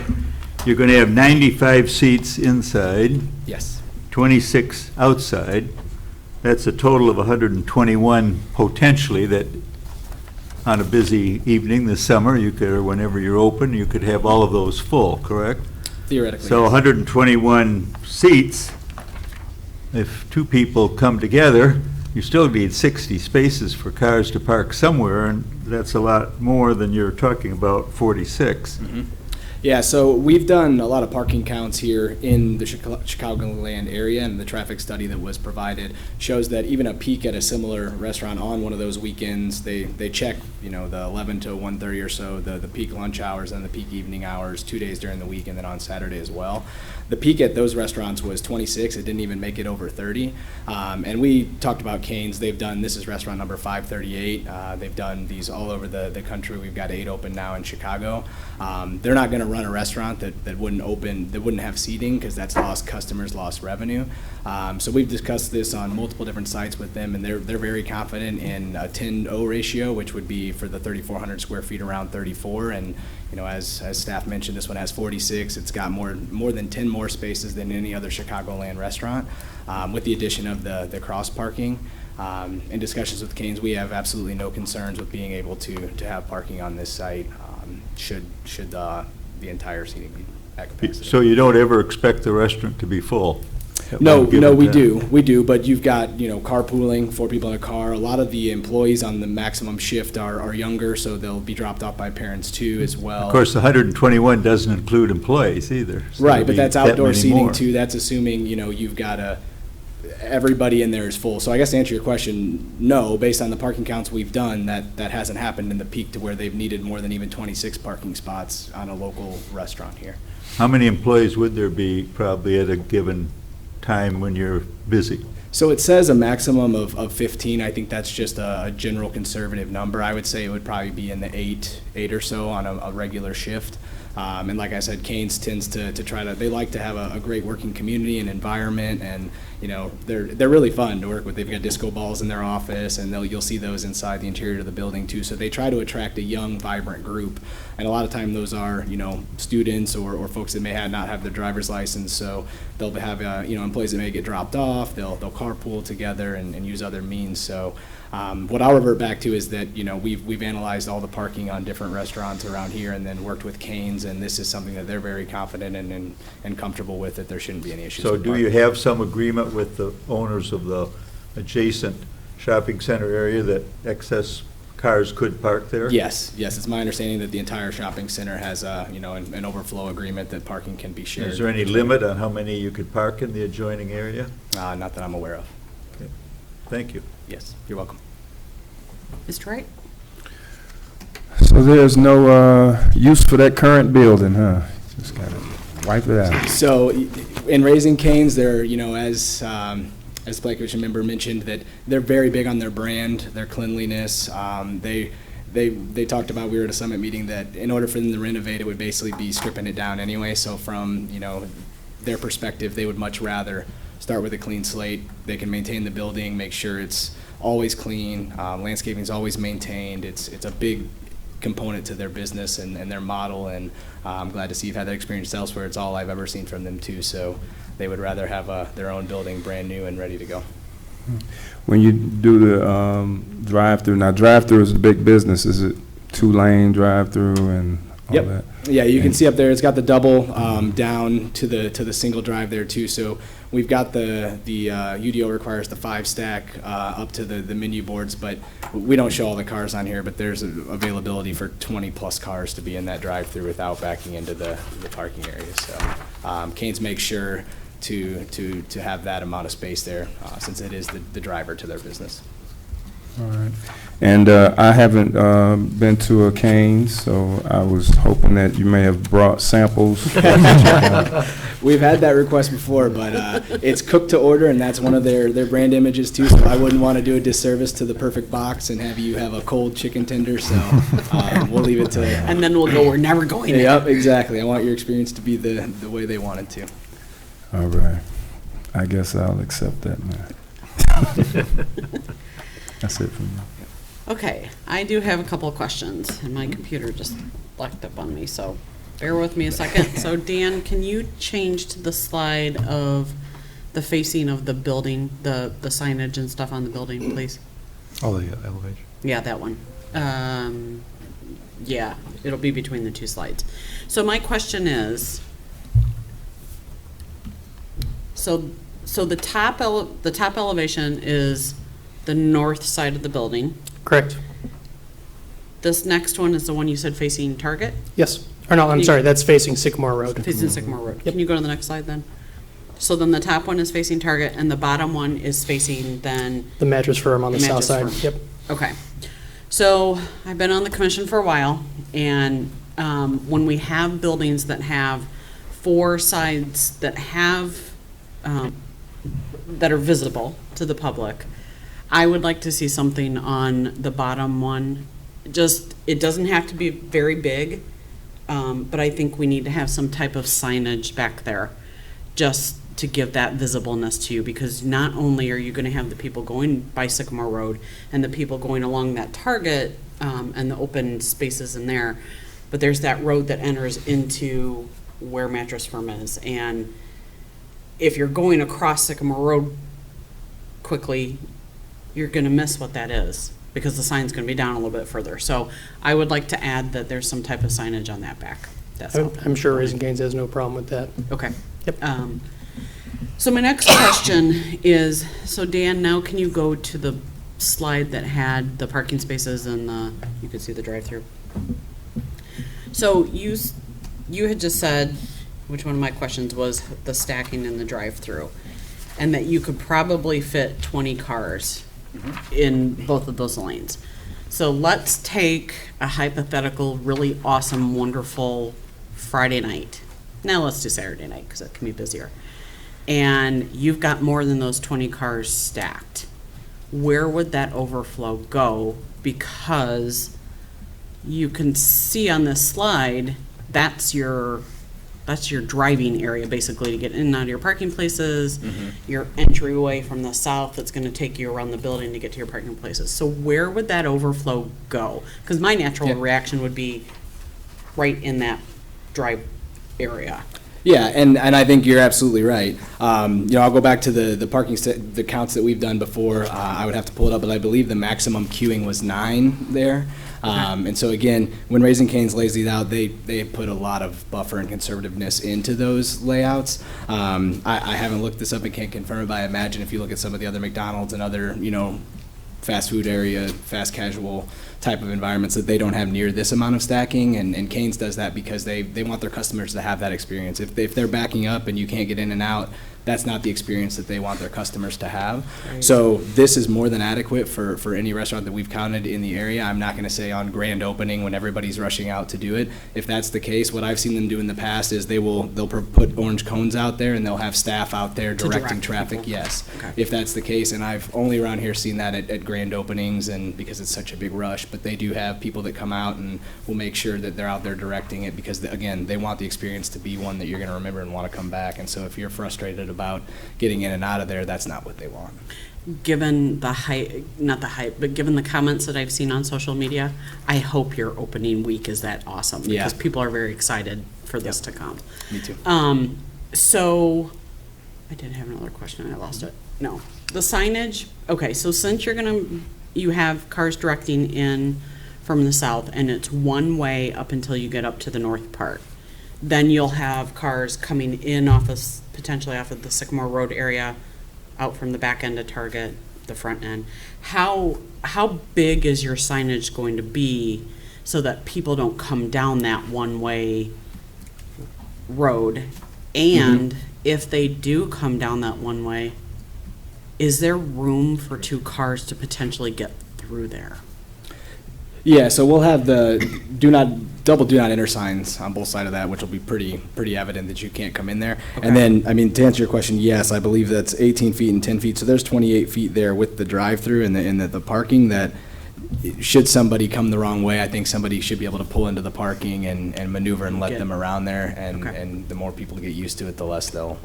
you're going to have 95 seats inside, Yes. 26 outside. That's a total of 121 potentially that on a busy evening this summer, you could, or whenever you're open, you could have all of those full, correct? Theoretically. So yes. 121 seats, if two people come together, you still need 60 spaces for cars to park somewhere, and that's a lot more than you're talking about 46. Mhm. Yeah, so we've done a lot of parking counts here in the Chicagoland area, and the traffic study that was provided shows that even a peak at a similar restaurant on one of those weekends, they check, the 11 to 1:30 or so, the peak lunch hours and the peak evening hours, 2 days during the week, and then on Saturday as well. The peak at those restaurants was 26. It didn't even make it over 30. And we talked about Cane's. This is restaurant number 538. They've done these all over the country. We've got 8 open now in Chicago. They're not going to run a restaurant that wouldn't open, that wouldn't have seating, because that's lost customers, lost revenue. So we've discussed this on multiple different sites with them, and they're very confident in a 10-0 ratio, which would be for the 3,400 square feet around 34. And as staff mentioned, this one has 46. It's got more than 10 more spaces than any other Chicagoland restaurant, with the addition of the cross parking. In discussions with Cane's, we have absolutely no concerns with being able to have parking on this site, should the entire seating be at capacity. So you don't ever expect the restaurant to be full? No, we do, but you've got, carpooling, 4 people in a car. A lot of the employees on the maximum shift are younger, so they'll be dropped off by parents too as well. Of course, the 121 doesn't include employees either. So Right, there'll but be that's that outdoor many seating more. too. That's assuming, you've got everybody in there is full. So I guess to answer your question, no, based on the parking counts we've done, that hasn't happened in the peak to where they've needed more than even 26 parking spots on a local restaurant here. How many employees would there be probably at a given time when you're busy? So it says a maximum of 15. I think that's just a general conservative number. I would say it would probably be in the eight or so on a regular shift. And like I said, Cane's tends to try to, they like to have a great working community and environment, and they're really fun to work with. They've got disco balls in their office, and you'll see those inside the interior of the building too. So they try to attract a young, vibrant group, and a lot of time those are students or folks that may not have their driver's license. So they'll have employees that may get dropped off. They'll carpool together and use other means. So what I'll revert back to is that we've analyzed all the parking on different restaurants around here, and then worked with Cane's, and this is something that they're very confident and comfortable with, that there shouldn't be any issues. So with do parking. you have some agreement with the owners of the adjacent shopping center area that excess cars could park there? Yes, it's my understanding that the entire shopping center has a, an overflow agreement that parking can be shared. Is there any limit on how many you could park in the adjoining area? Not that I'm aware of. Okay. Thank you. Yes, you're welcome. Mr. Wright? So there's no use for that current building, huh? Just gotta wipe it out. So in Raising Cane's, they're, as the Planning Commission member mentioned, that they're very big on their brand, their cleanliness. They talked about, we were at a summit meeting, that in order for them to renovate, it would basically be stripping it down anyway. So from, their perspective, they would much rather start with a clean slate. They can maintain the building, make sure it's always clean, landscaping is always maintained. It's a big component to their business and their model, and I'm glad to see you've had that experience elsewhere. It's all I've ever seen from them too, so they would rather have their own building brand new and ready to go. When you do the drive-through, now drive-through is a big business. Is it 2-lane drive-through and all that? Yeah, you can see up there, it's got the double down to the single drive there too. So we've got the UDO requires the 5-stack up to the menu boards, but we don't show all the cars on here, but there's availability for 20+ cars to be in that drive-through without backing into the parking area. So Cane's makes sure to have that amount of space there since it is the driver to their business. All right. And I haven't been to a Cane's, so I was hoping that you may have brought samples. We've had that request before, but it's cooked to order, and that's one of their brand images too, so I wouldn't want to do a disservice to the perfect box and have you have a cold chicken tender, so we'll leave it to... And then we'll go, we're never going there. Yep, exactly. I want your experience to be the way they want it to. All right. I guess I'll accept that, man. That's it for me. Okay, I do have a couple of questions, and my computer just locked up on me, so bear with me a second. So Dan, can you change to the slide of the facing of the building, the signage and stuff on the building, please? Oh, the elevation. Yeah, that one. Yeah, it'll be between the two slides. So my question is, so the top elevation is the north side of the building. Correct. This next one is the one you said facing Target? Yes. Or no, I'm sorry, that's facing Sycamore Road. Facing Sycamore Road. Can you go to the next slide then? So then the top one is facing Target and the bottom one is facing then? The Mattress Firm on the south side. Firm. Yep. Okay. So I've been on the commission for a while, and when we have buildings that have 4 sides that have, that are visible to the public, I would like to see something on the bottom one. Just, it doesn't have to be very big, but I think we need to have some type of signage back there just to give that visibleness to you, because not only are you going to have the people going by Sycamore Road and the people going along that Target and the open spaces in there, but there's that road that enters into where Mattress Firm is. And if you're going across Sycamore Road quickly, you're going to miss what that is because the sign's going to be down a little bit further. So I would like to add that there's some type of signage on that back. That's all. I'm sure Raising Cane's has no problem with that. Okay. Yep. So my next question is, so Dan, now can you go to the slide that had the parking spaces and you could see the drive-through? So you had just said, which one of my questions was the stacking in the drive-through, and that you could probably fit 20 cars in both of those lanes. So let's take a hypothetical, really awesome, wonderful Friday night. Now let's do Saturday night because it can be busier. And you've got more than those 20 cars stacked. Where would that overflow go? Because you can see on this slide, that's your driving area basically to get in and out of your parking places, your entryway from the south that's going to take you around the building to get to your parking places. So where would that overflow go? Because my natural reaction would be right in that drive area. Yeah, and I think you're absolutely right. I'll go back to the parking the counts that we've done before. I would have to pull it up, but I believe the maximum queuing was 9 there. And so again, when Raising Cane's lays these out, they put a lot of buffer and conservativeness into those layouts. I haven't looked this up and can't confirm it, but I imagine if you look at some of the other McDonald's and other, fast food area, fast casual type of environments that they don't have near this amount of stacking, and Cane's does that because they want their customers to have that experience. If they're backing up and you can't get in and out, that's not the experience that they want their customers to have. Right. So this is more than adequate for any restaurant that we've counted in the area. I'm not going to say on grand opening when everybody's rushing out to do it. If that's the case, what I've seen them do in the past is they'll put orange cones out there and they'll have staff out there To directing direct traffic. people. Yes, Okay. if that's the case, and I've only around here seen that at grand openings, and because it's such a big rush. But they do have people that come out and will make sure that they're out there directing it because again, they want the experience to be one that you're going to remember and want to come back. And so if you're frustrated about getting in and out of there, that's not what they want. Given the hype, not the hype, but given the comments that I've seen on social media, I hope your opening week is that awesome. Yeah. Because people are very excited for this to come. Me too. So, I did have another question, I lost it. No. The signage, okay, so since you have cars directing in from the south, and it's one way up until you get up to the north part, then you'll have cars coming in potentially off of the Sycamore Road area, out from the back end of Target, the front end. How big is your signage going to be so that people don't come down that one-way road? And if they do come down that one way, is there room for two cars to potentially get through there? Yeah, so we'll have the double do not enter signs on both sides of that, which will be pretty evident that you can't come in there. Okay. And then, I mean, to answer your question, yes, I believe that's 18 feet and 10 feet, so there's 28 feet there with the drive-through and the parking that, should somebody come the wrong way, I think somebody should be able to pull into the parking and maneuver and let them around there, and the more people get used to it, the less they'll,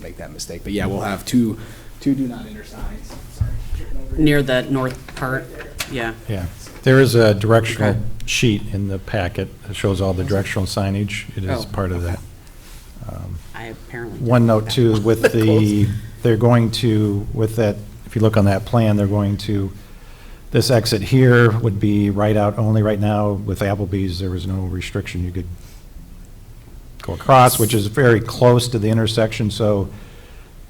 make that mistake. But yeah, we'll have two do not enter signs. Sorry. Near the north part? Yeah. Yeah. There is a directional sheet in the packet that shows all the directional signage. It is Oh, part of that. I apparently. One didn't note look too, that with close. they're going to, with that, if you look on that plan, they're going to, this exit here would be right out only. Right now with Applebee's, there was no restriction. You could go across, which is very close to the intersection. So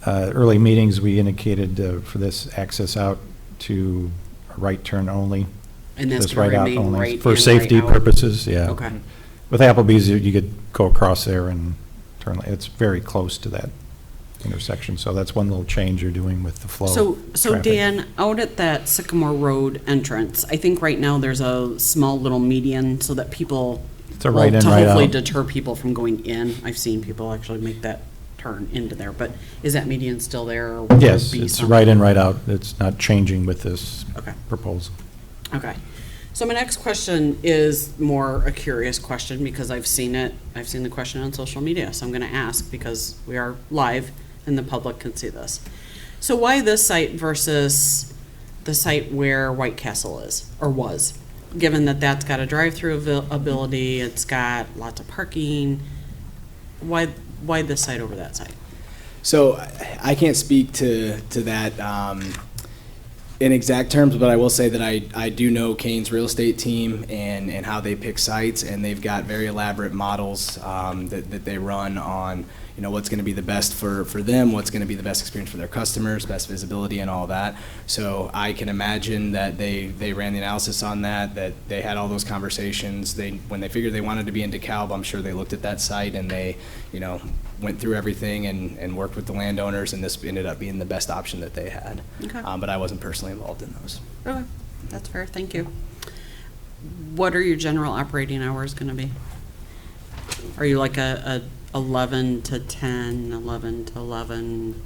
early meetings, we indicated for this access out to a right turn only. And that's This gonna right out remain only right for in, safety right out? purposes, yeah. Okay. With Applebee's, you could go across there and turn. It's very close to that intersection, so that's one little change you're doing with the flow. So traffic. Dan, out at that Sycamore Road entrance, I think right now there's a small little median so that people, It's a right in, to right hopefully out. deter people from going in. I've seen people actually make that turn into there, but is that median still there? Or will Yes, there be it's some- right in, right out. It's not changing with this Okay. proposal. Okay. So my next question is more a curious question because I've seen it. I've seen the question on social media, so I'm going to ask because we are live and the public can see this. So why this site versus the site where White Castle is or was? Given that that's got a drive-through ability, it's got lots of parking. Why this site over that site? So I can't speak to that in exact terms, but I will say that I do know Cane's real estate team and how they pick sites, and they've got very elaborate models that they run on, what's going to be the best for them, what's going to be the best experience for their customers, best visibility and all that. So I can imagine that they ran the analysis on that they had all those conversations. When they figured they wanted to be in DeKalb, I'm sure they looked at that site and they, went through everything and worked with the landowners, and this ended up being the best option that they had. Okay. But I wasn't personally involved in those. Okay, that's fair. Thank you. What are your general operating hours going to be? Are you like a 11 to 10, 11 to 11?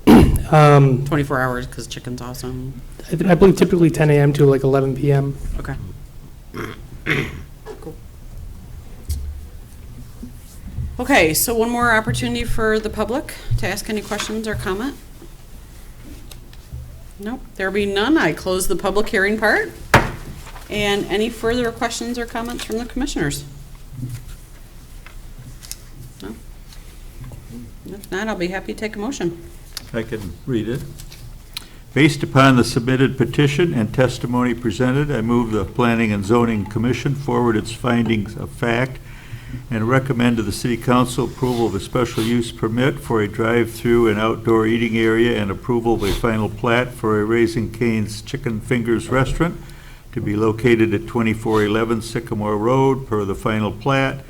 24 hours because chicken's awesome. I believe typically 10 a.m. to like 11 p.m. Okay. Cool. Okay, so one more opportunity for the public to ask any questions or comment. Nope, there be none. I close the public hearing part. And any further questions or comments from the commissioners? No? If not, I'll be happy to take a motion. I can read it. Based upon the submitted petition and testimony presented, I move the Planning and Zoning Commission forward its findings of fact and recommend to the City Council approval of a special use permit for a drive-through and outdoor eating area and approval of a final plat for a Raising Cane's Chicken Fingers restaurant to be located at 2411 Sycamore Road per the final plat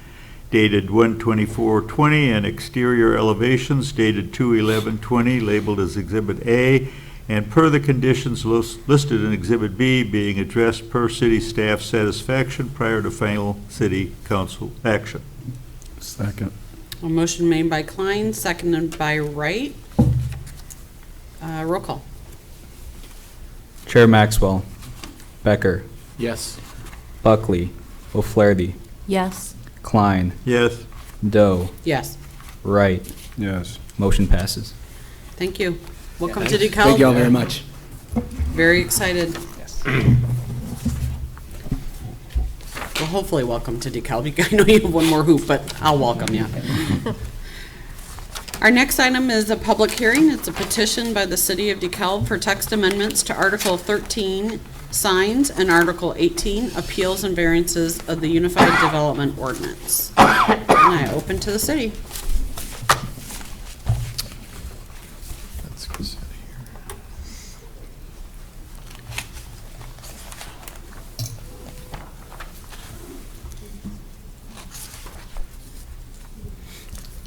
dated 1/24/20, and exterior elevations dated 2/11/20 labeled as Exhibit A, and per the conditions listed in Exhibit B, being addressed per city staff satisfaction prior to final city council action. Second. A motion made by Klein, seconded by Wright. Roll call. Chair Maxwell. Becker. Yes. Buckley. O'Flaherty. Yes. Klein. Yes. Doe. Yes, Wright. Yes. Motion passes. thank you. Welcome to DeKalb. Thank you all very much. Very excited. Well, hopefully welcome to DeKalb. I know you have one more hoop, but I'll welcome you. Our next item is a public hearing. It's a petition by the City of DeKalb for text amendments to Article 13, signs, and Article 18, appeals and variances of the Unified Development Ordinance. And I open to the city.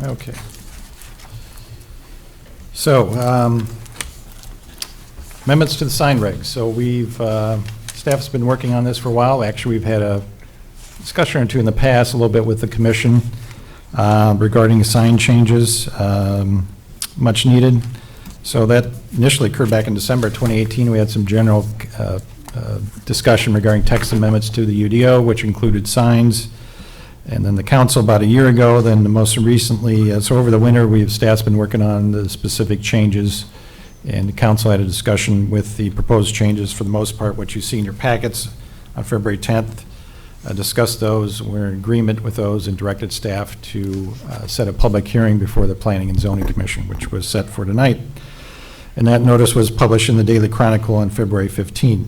Okay. So, amendments to the sign regs. So we've, staff's been working on this for a while. Actually, we've had a discussion or two in the past, a little bit with the commission regarding sign changes, much needed. So that initially occurred back in December 2018. We had some general discussion regarding text amendments to the UDO, which included signs. And then the council about a year ago, then most recently, so over the winter, staff's been working on the specific changes, and the council had a discussion with the proposed changes, for the most part, what you see in your packets on February 10th. Discussed those, we're in agreement with those, and directed staff to set a public hearing before the Planning and Zoning Commission, which was set for tonight. And that notice was published in the Daily Chronicle on February 15th.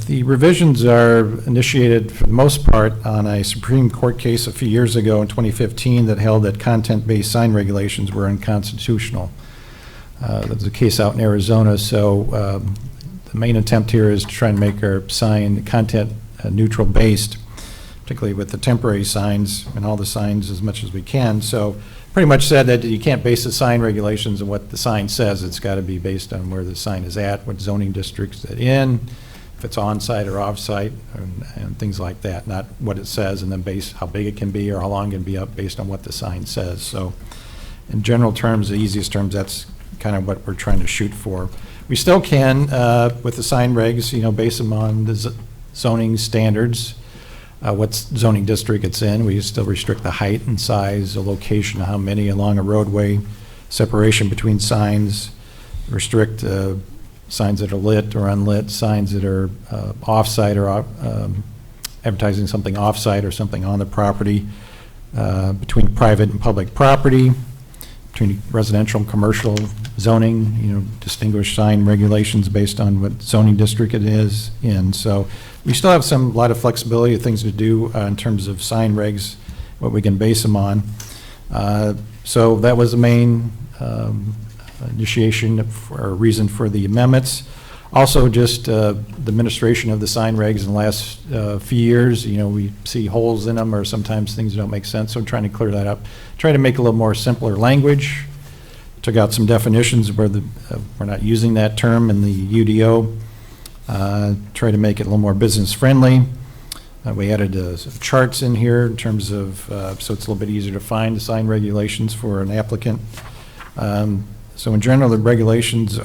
The revisions are initiated, for the most part, on a Supreme Court case a few years ago in 2015 that held that content-based sign regulations were unconstitutional. There was a case out in Arizona, so the main attempt here is to try and make our sign content neutral based, particularly with the temporary signs and all the signs as much as we can. So pretty much said that you can't base the sign regulations on what the sign says. It's got to be based on where the sign is at, what zoning districts it's in, if it's on-site or off-site, and things like that, not what it says, and then base how big it can be or how long it can be up based on what the sign says. So in general terms, the easiest terms, that's kind of what we're trying to shoot for. We still can, with the sign regs, base them on the zoning standards, what zoning district it's in. We still restrict the height and size, the location, how many along a roadway, separation between signs, restrict signs that are lit or unlit, signs that are off-site or advertising something off-site or something on the property, between private and public property, between residential and commercial zoning, distinguish sign regulations based on what zoning district it is in. So we still have a lot of flexibility of things to do in terms of sign regs, what we can base them on. So that was the main initiation or reason for the amendments. Also, just the administration of the sign regs in the last few years, we see holes in them or sometimes things don't make sense, so I'm trying to clear that up. Try to make a little more simpler language. Took out some definitions where we're not using that term in the UDO. Try to make it a little more business friendly. We added some charts in here in terms of, so it's a little bit easier to find the sign regulations for an applicant. So in general, the regulations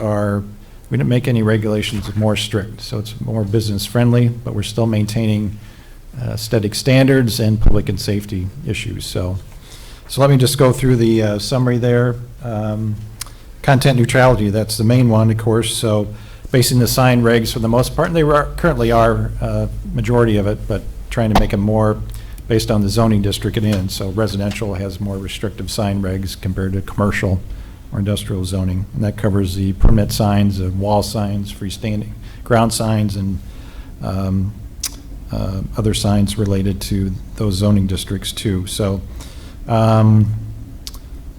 we didn't make any regulations more strict, so it's more business friendly, but we're still maintaining aesthetic standards and public and safety issues. So let me just go through the summary there. Content neutrality, that's the main one, of course. So basing the sign regs for the most part, and they currently are majority of it, but trying to make them more based on the zoning district it's in. So residential has more restrictive sign regs compared to commercial or industrial zoning, and that covers the permit signs, wall signs, freestanding ground signs, and other signs related to those zoning districts too. So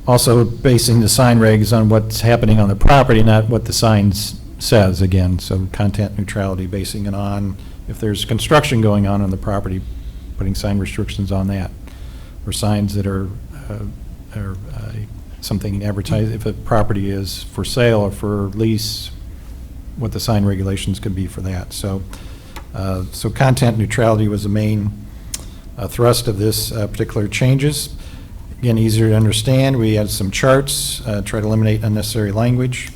also basing the sign regs on what's happening on the property, not what the signs says, again, so content neutrality, basing it on if there's construction going on the property, putting sign restrictions on that, or signs that are something advertised, if a property is for sale or for lease, what the sign regulations could be for that. So, so content neutrality was the main thrust of this particular changes. Again, easier to understand. We had some charts, try to eliminate unnecessary language.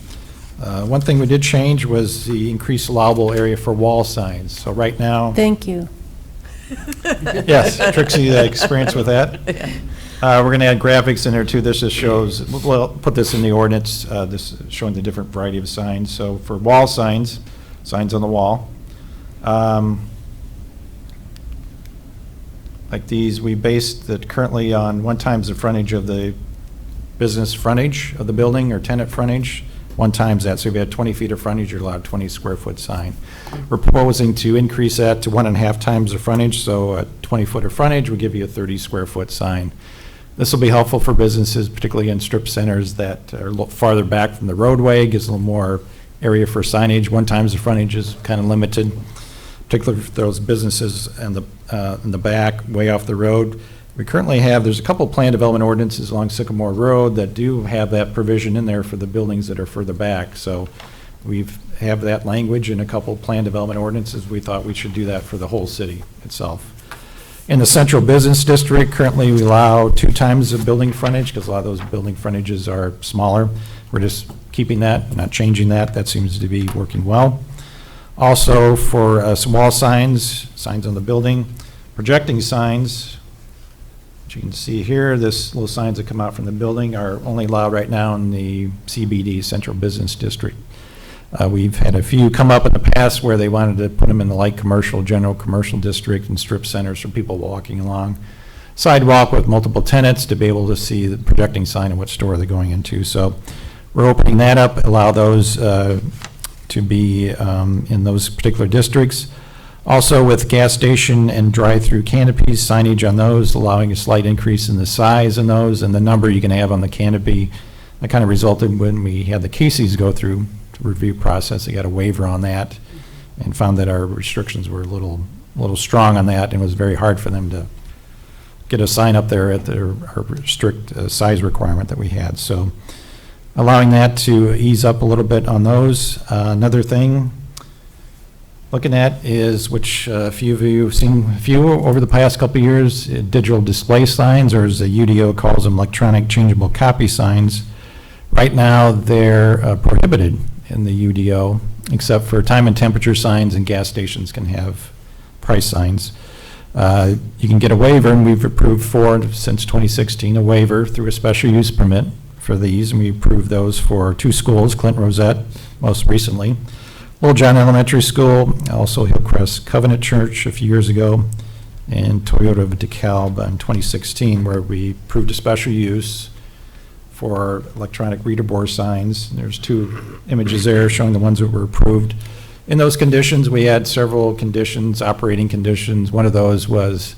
One thing we did change was the increased allowable area for wall signs. So right now, Thank you. yes, Trixie, experience with that. We're going to add graphics in there too. This just shows, well, put this in the ordinance, this is showing the different variety of signs. So for wall signs, signs on the wall, like these, we based it currently on 1 times the frontage of the business frontage of the building or tenant frontage, 1 times that. So if you had 20 feet of frontage, you're allowed 20 square foot sign. We're proposing to increase that to 1.5 times the frontage. So a 20 foot of frontage would give you a 30 square foot sign. This will be helpful for businesses, particularly in strip centers that are a little farther back from the roadway, gives a little more area for signage. 1 times the frontage is kind of limited, particularly for those businesses in the back, way off the road. We currently have, there's a couple of plan development ordinances along Sycamore Road that do have that provision in there for the buildings that are further back. So we have that language in a couple of plan development ordinances. We thought we should do that for the whole city itself. In the central business district, currently we allow 2 times the building frontage because a lot of those building frontages are smaller. We're just keeping that, not changing that. That seems to be working well. Also for some wall signs, signs on the building, projecting signs, which you can see here, this little signs that come out from the building are only allowed right now in the CBD, Central Business District. We've had a few come up in the past where they wanted to put them in the light commercial, general commercial district and strip centers for people walking along sidewalk with multiple tenants to be able to see the projecting sign of what store they're going into. So we're opening that up, allow those to be in those particular districts. Also with gas station and drive-through canopies, signage on those, allowing a slight increase in the size in those and the number you can have on the canopy. That kind of resulted when we had the Casey's go through the review process. They got a waiver on that and found that our restrictions were a little strong on that, and it was very hard for them to get a sign up there at our strict size requirement that we had. So allowing that to ease up a little bit on those. Another thing looking at is, which a few of you have seen over the past couple of years, digital display signs, or as the UDO calls them, electronic changeable copy signs. Right now, they're prohibited in the UDO, except for time and temperature signs, and gas stations can have price signs. You can get a waiver, and we've approved since 2016, a waiver through a special use permit for these, and we approved those for 2 schools, Clinton Rosette most recently, Little John Elementary School, also Hillcrest Covenant Church a few years ago, and Toyota of DeKalb in 2016, where we approved a special use for electronic reader board signs. There's 2 images there showing the ones that were approved. In those conditions, we had several conditions, operating conditions. One of those was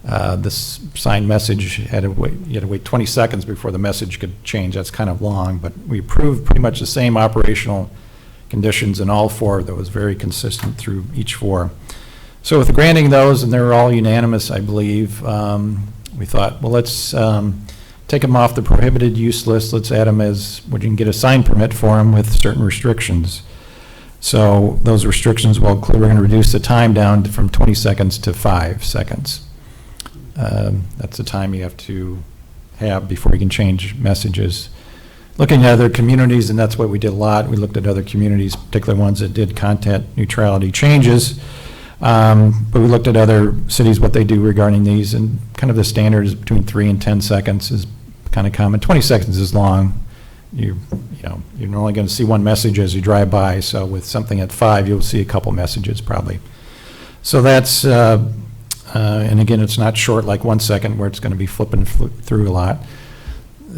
this sign message you had to wait 20 seconds before the message could change. That's kind of long, but we approved pretty much the same operational conditions in all 4. That was very consistent through each 4. So with granting those, and they were all unanimous, I believe, we thought, well, let's take them off the prohibited use list. Let's add them as, you can get a sign permit for them with certain restrictions. So those restrictions will include, we're going to reduce the time down from 20 seconds to 5 seconds. That's the time you have to have before you can change messages. Looking at other communities, and that's what we did a lot. We looked at other communities, particular ones that did content neutrality changes. But we looked at other cities, what they do regarding these, and kind of the standard is between 3 and 10 seconds is kind of common. 20 seconds is long. You're only going to see one message as you drive by. So with something at 5, you'll see a couple messages probably. So that's, and again, it's not short like 1 second where it's going to be flipping through a lot.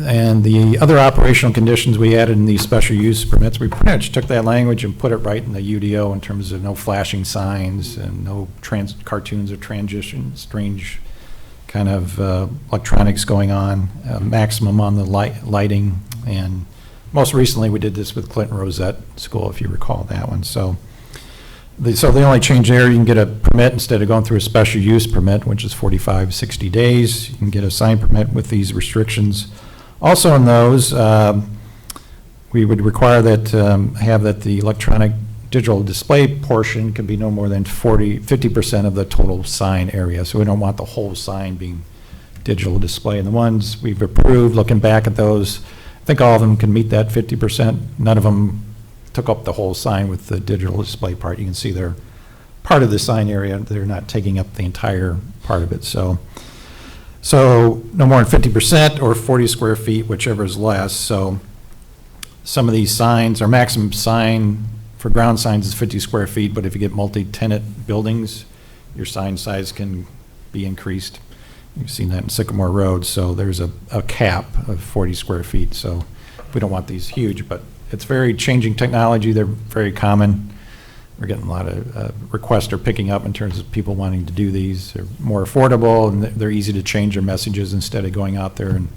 And the other operational conditions we added in these special use permits, we pretty much took that language and put it right in the UDO in terms of no flashing signs and no cartoons or strange kind of electronics going on, maximum on the lighting, and Most recently, we did this with Clinton Rosette School, if you recall that one. So the only change there, you can get a permit instead of going through a special use permit, which is 45, 60 days. You can get a sign permit with these restrictions. Also in those, we would require that, that the electronic digital display portion can be no more than 50% of the total sign area. So we don't want the whole sign being digital display. And the ones we've approved, looking back at those, I think all of them can meet that 50%. None of them took up the whole sign with the digital display part. You can see they're part of the sign area. They're not taking up the entire part of it. So no more than 50% or 40 square feet, whichever is less. So some of these signs, our maximum sign for ground signs is 50 square feet, but if you get multi-tenant buildings, your sign size can be increased. You've seen that in Sycamore Road, so there's a cap of 40 square feet. So we don't want these huge, but it's very changing technology. They're very common. We're getting a lot of requests are picking up in terms of people wanting to do these. They're more affordable, and they're easy to change their messages instead of going out there and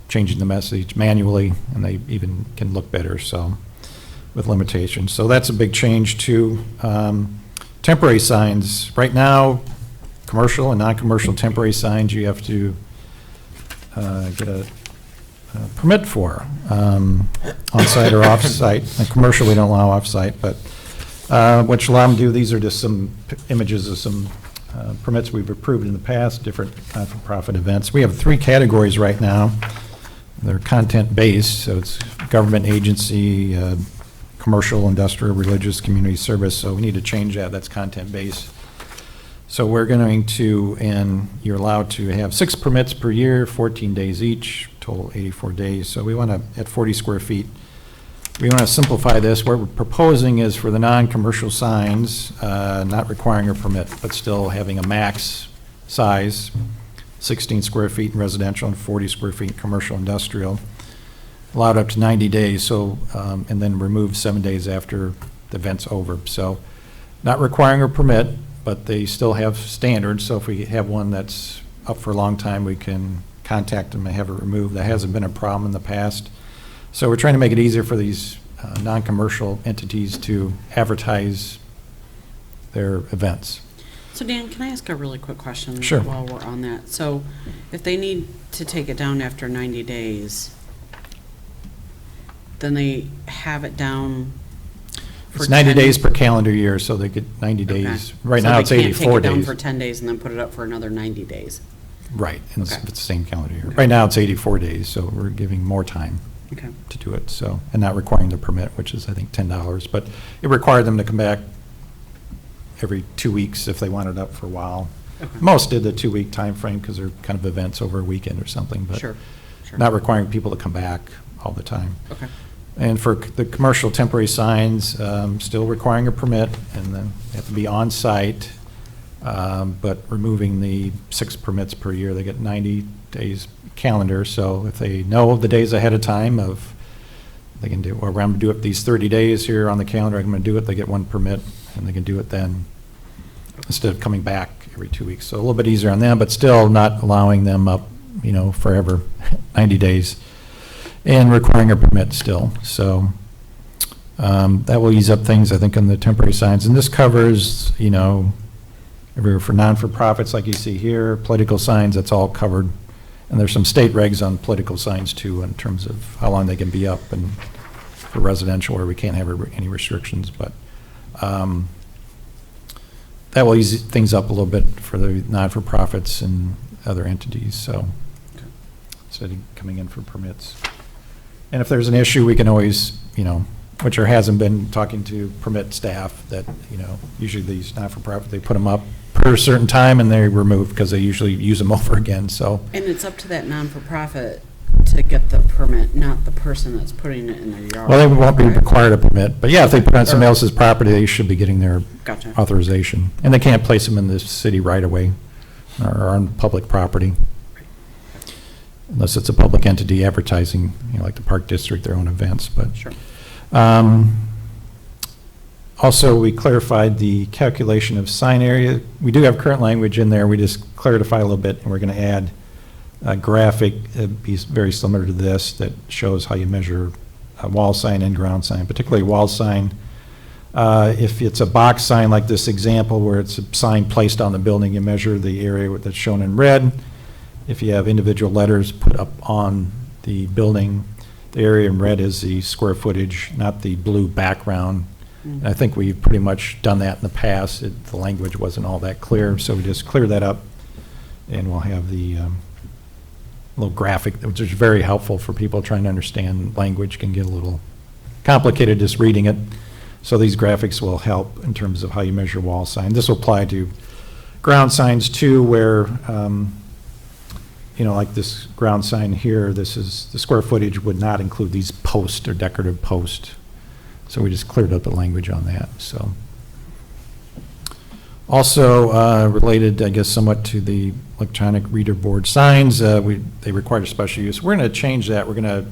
changing the message manually, and they even can look better, so with limitations. So that's a big change to temporary signs. Right now, commercial and non-commercial temporary signs, you have to get a permit for on-site or off-site. And commercial, we don't allow off-site, but what you allow them to do, these are just some images of some permits we've approved in the past, different not-for-profit events. We have 3 categories right now. They're content-based, so it's government agency, commercial, industrial, religious, community service, so we need to change that. That's content-based. So we're going to, and you're allowed to have 6 permits per year, 14 days each, total 84 days. So we want to, at 40 square feet, we want to simplify this. What we're proposing is for the non-commercial signs, not requiring a permit, but still having a max size, 16 square feet in residential and 40 square feet in commercial industrial, allowed up to 90 days, so, and then removed 7 days after the event's over. So not requiring a permit, but they still have standards, so if we have one that's up for a long time, we can contact them and have it removed. That hasn't been a problem in the past. So we're trying to make it easier for these non-commercial entities to advertise their events. So Dan, can I ask a really quick question? Sure. While we're on that? So if they need to take it down after 90 days, then they have it down for It's 90 10 days per calendar year, so they get 90 days. Okay. Right So now, they it's can't 84 take it down days. for 10 days and then put it up for another 90 days. Right, and it's Okay. the same calendar year. Right now, it's 84 days, so we're giving more time Okay. to do it, so, and not requiring the permit, which is, I think, $10. But it required them to come back every 2 weeks if they wanted it up for a while. Okay. Most did the 2-week time frame because they're kind of events over a weekend or something, but Sure. not requiring people to come back all the time. Okay. And for the commercial temporary signs, still requiring a permit, and then they have to be on-site, but removing the 6 permits per year. They get 90 days calendar, so if they know the days ahead of time of, they can do, or I'm going to do it these 30 days here on the calendar, I'm going to do it, they get 1 permit, and they can do it then, instead of coming back every 2 weeks. So a little bit easier on them, but still not allowing them up, forever, 90 days. And requiring a permit still. So that will ease up things, I think, on the temporary signs. And this covers, everywhere for non-for-profits like you see here, political signs, that's all covered. And there's some state regs on political signs too, in terms of how long they can be up, and for residential where we can't have any restrictions. But that will ease things up a little bit for the non-for-profits and other entities. So instead of coming in for permits. And if there's an issue, we can always, which there hasn't been, talking to permit staff that, usually these not-for-profit, they put them up per a certain time and they're removed because they usually use them over again, so. And it's up to that non-for-profit to get the permit, not the person that's putting it in their yard. Well, they won't be right? required a permit, but yeah, if they put on somebody else's property, they should be getting their Gotcha. authorization. And they can't place them in the city right away or on public property. Unless it's a public entity advertising, like the Park District, their own events, but. Sure. Also, we clarified the calculation of sign area. We do have current language in there, we just clarified a little bit, and we're going to add graphic, it'd be very similar to this, that shows how you measure a wall sign and ground sign, particularly wall sign. If it's a box sign like this example where it's a sign placed on the building, you measure the area that's shown in red. If you have individual letters put up on the building, the area in red is the square footage, not the blue background. And I think we've pretty much done that in the past. The language wasn't all that clear, so we just clear that up, and we'll have the little graphic, which is very helpful for people trying to understand language. Can get a little complicated just reading it. So these graphics will help in terms of how you measure wall sign. This will apply to ground signs too, where, like this ground sign here, this is, the square footage would not include these posts or decorative posts. So we just cleared up the language on that, so. Also, related, I guess, somewhat to the electronic reader board signs, they require special use. We're going to change that. We're going to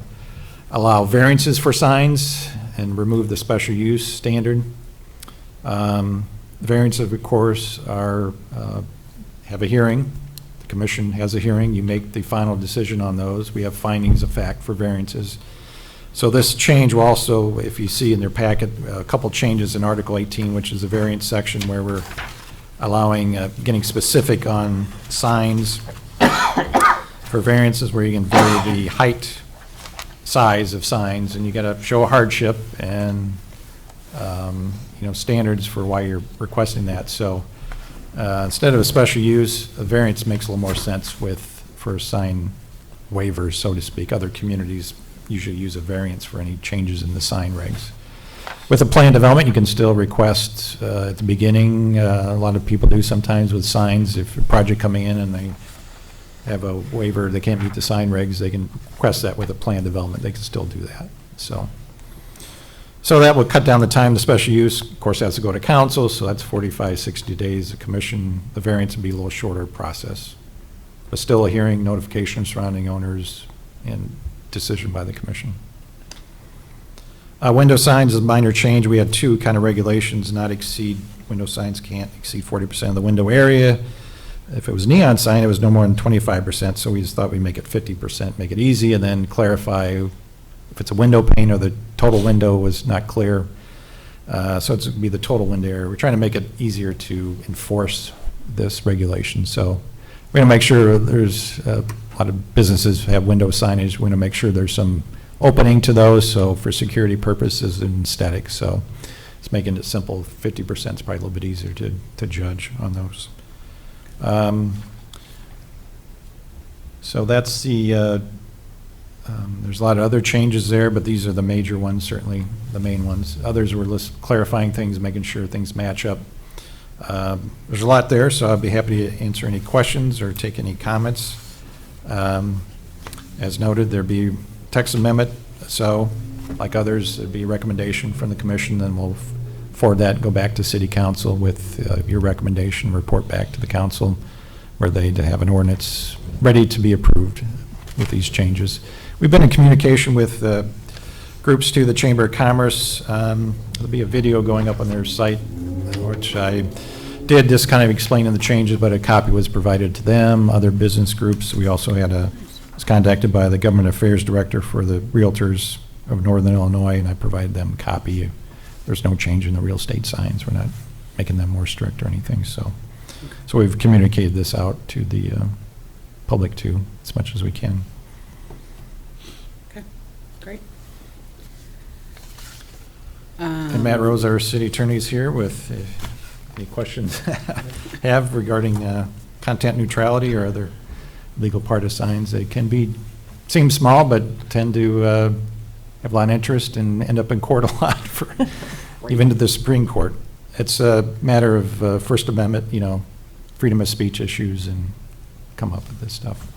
allow variances for signs and remove the special use standard. Variances, of course, are have a hearing. The commission has a hearing. You make the final decision on those. We have findings of fact for variances. So this change will also, if you see in their packet, a couple changes in Article 18, which is the variance section, where we're allowing, getting specific on signs for variances, where you can vary the height, size of signs, and you got to show a hardship and standards for why you're requesting that. So instead of a special use, a variance makes a little more sense for sign waivers, so to speak. Other communities usually use a variance for any changes in the sign regs. With a plan development, you can still request at the beginning. A lot of people do sometimes with signs. If a project coming in and they have a waiver, they can't meet the sign regs, they can request that with a plan development. They can still do that. So that will cut down the time. The special use, of course, has to go to council, so that's 45, 60 days. The commission, the variance would be a little shorter process. But still a hearing, notification surrounding owners, and decision by the commission. Window signs is a minor change. We had two kind of regulations: window signs can't exceed 40% of the window area. If it was neon sign, it was no more than 25%, so we just thought we'd make it 50%, make it easy, and then clarify if it's a window pane or the total window was not clear. So it's be the total window area. We're trying to make it easier to enforce this regulation. So we're going to make sure there's a lot of businesses have window signage. We're going to make sure there's some opening to those, so for security purposes and aesthetics. So it's making it simple. 50% is probably a little bit easier to judge on those. So that's the, there's a lot of other changes there, but these are the major ones, certainly the main ones. Others were clarifying things, making sure things match up. There's a lot there, so I'd be happy to answer any questions or take any comments. As noted, there'd be text amendment, so like others, there'd be a recommendation from the commission, then we'll forward that and go back to city council with your recommendation, report back to the council where they have an ordinance ready to be approved with these changes. We've been in communication with groups to the Chamber of Commerce. There'll be a video going up on their site, which I did just kind of explaining the changes, but a copy was provided to them. Other business groups, we also was contacted by the Government Affairs Director for the Realtors of Northern Illinois, and I provided them a copy. There's no change in the real estate signs. We're not making them more strict or anything. So we've communicated this out to the public too, as much as we can. Okay, great. And Matt Rose, our city attorney, is here with any questions have regarding content neutrality or other legal part of signs. They can seem small, but tend to have a lot of interest and end up in court a lot, for even to the Supreme Court. It's a matter of First Amendment, freedom of speech issues, and come up with this stuff.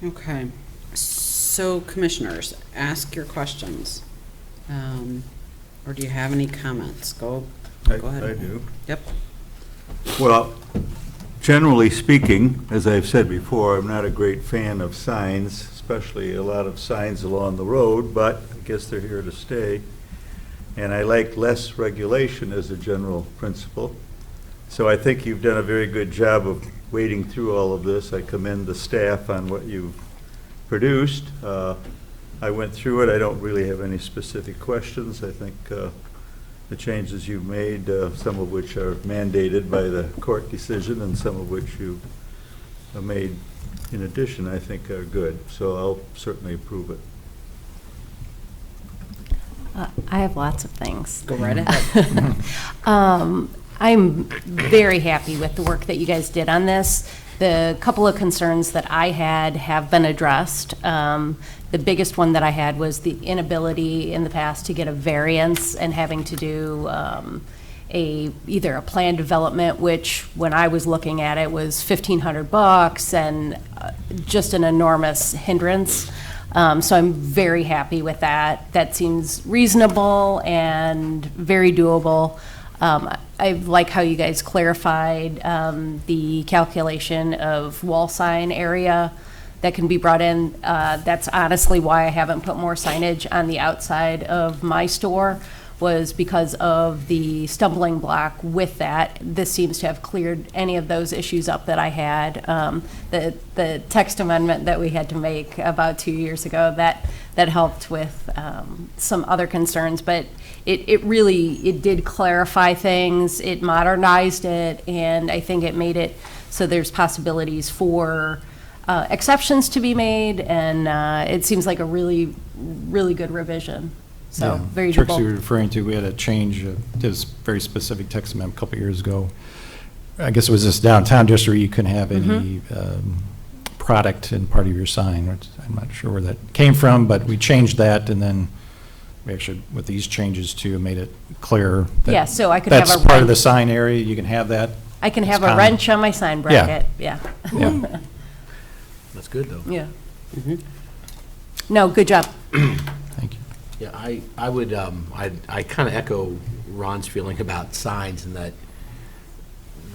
Okay. So commissioners, ask your questions. Or do you have any comments? Go ahead. I do. Yep. Well, generally speaking, as I've said before, I'm not a great fan of signs, especially a lot of signs along the road, but I guess they're here to stay. And I like less regulation as a general principle. So I think you've done a very good job of wading through all of this. I commend the staff on what you've produced. I went through it. I don't really have any specific questions. I think the changes you've made, some of which are mandated by the court decision and some of which you have made in addition, I think are good. So I'll certainly approve it. I have lots of things. Go right ahead. I'm very happy with the work that you guys did on this. The couple of concerns that I had have been addressed. The biggest one that I had was the inability in the past to get a variance and having to do either a plan development, which when I was looking at it was $1,500 and just an enormous hindrance. So I'm very happy with that. That seems reasonable and very doable. I like how you guys clarified the calculation of wall sign area that can be brought in. That's honestly why I haven't put more signage on the outside of my store, was because of the stumbling block with that. This seems to have cleared any of those issues up that I had. The text amendment that we had to make about 2 years ago, that helped with some other concerns, but it really did clarify things, it modernized it, and I think it made it so there's possibilities for exceptions to be made, and it seems like a really, really good revision. So, Yeah. very Tricks doable. you're referring to, we had a change, this very specific text amendment a couple of years ago. I guess it was this downtown district, you couldn't have any product in part of your sign. Which I'm not sure where that came from, but we changed that, and then we actually, with these changes too, made it clearer. that Yeah, so I could have a That's part of the wrench. sign area, you can have that. I can It's have a common. wrench on my sign bracket, yeah. Yeah. That's good, though. Yeah. No, good job. Thank you. Yeah, I would, I kind of echo Ron's feeling about signs and that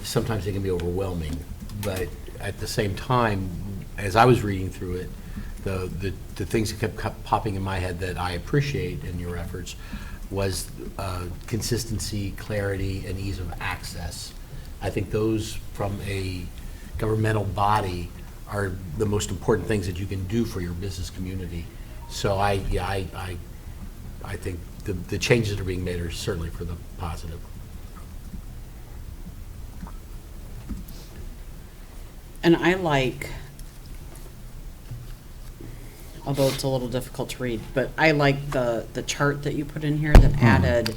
sometimes they can be overwhelming. But at the same time, as I was reading through it, the things that kept popping in my head that I appreciate in your efforts was consistency, clarity, and ease of access. I think those from a governmental body are the most important things that you can do for your business community. So I think the changes that are being made are certainly for the positive. And I like, although it's a little difficult to read, but I like the chart that you put in here that added,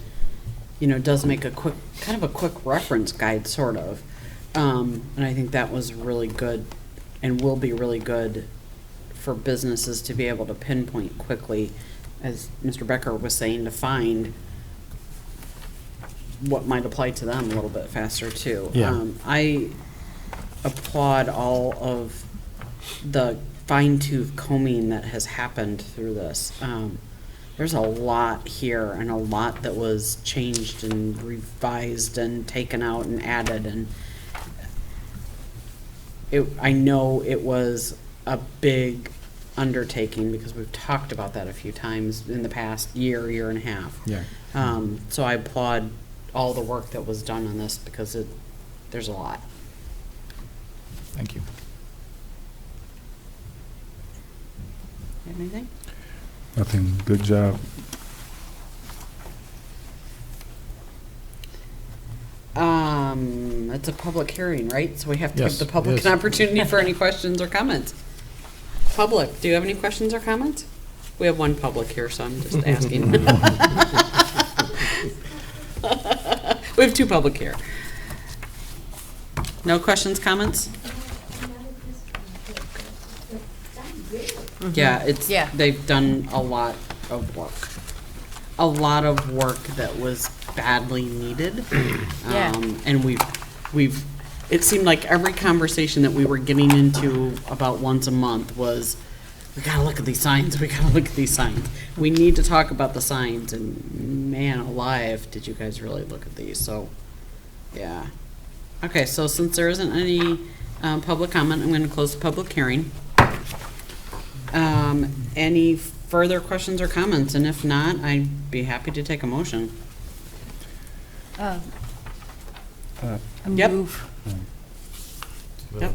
does make a quick, kind of a quick reference guide, sort of. And I think that was really good and will be really good for businesses to be able to pinpoint quickly, as Mr. Becker was saying, to find what might apply to them a little bit faster too. Yeah. I applaud all of the fine-tooth combing that has happened through this. There's a lot here and a lot that was changed and revised and taken out and added, and I know it was a big undertaking because we've talked about that a few times in the past year and a half. Yeah. So I applaud all the work that was done on this because there's a lot. Thank you. You have anything? Nothing. Good job. It's a public hearing, right? So we have to Yes, give the public yes. an opportunity for any questions or comments. Public, do you have any questions or comments? We have one public here, so I'm just asking. We have two public here. No questions, comments? Yeah, Yeah. they've done a lot of work. A lot of work that was badly needed. Yeah. And it seemed like every conversation that we were getting into about once a month was, we gotta look at these signs, we gotta look at these signs. We need to talk about the signs, and man alive, did you guys really look at these, so, yeah. Okay, so since there isn't any public comment, I'm gonna close the public hearing. Any further questions or comments? And if not, I'd be happy to take a motion. A Yep. move. Yep.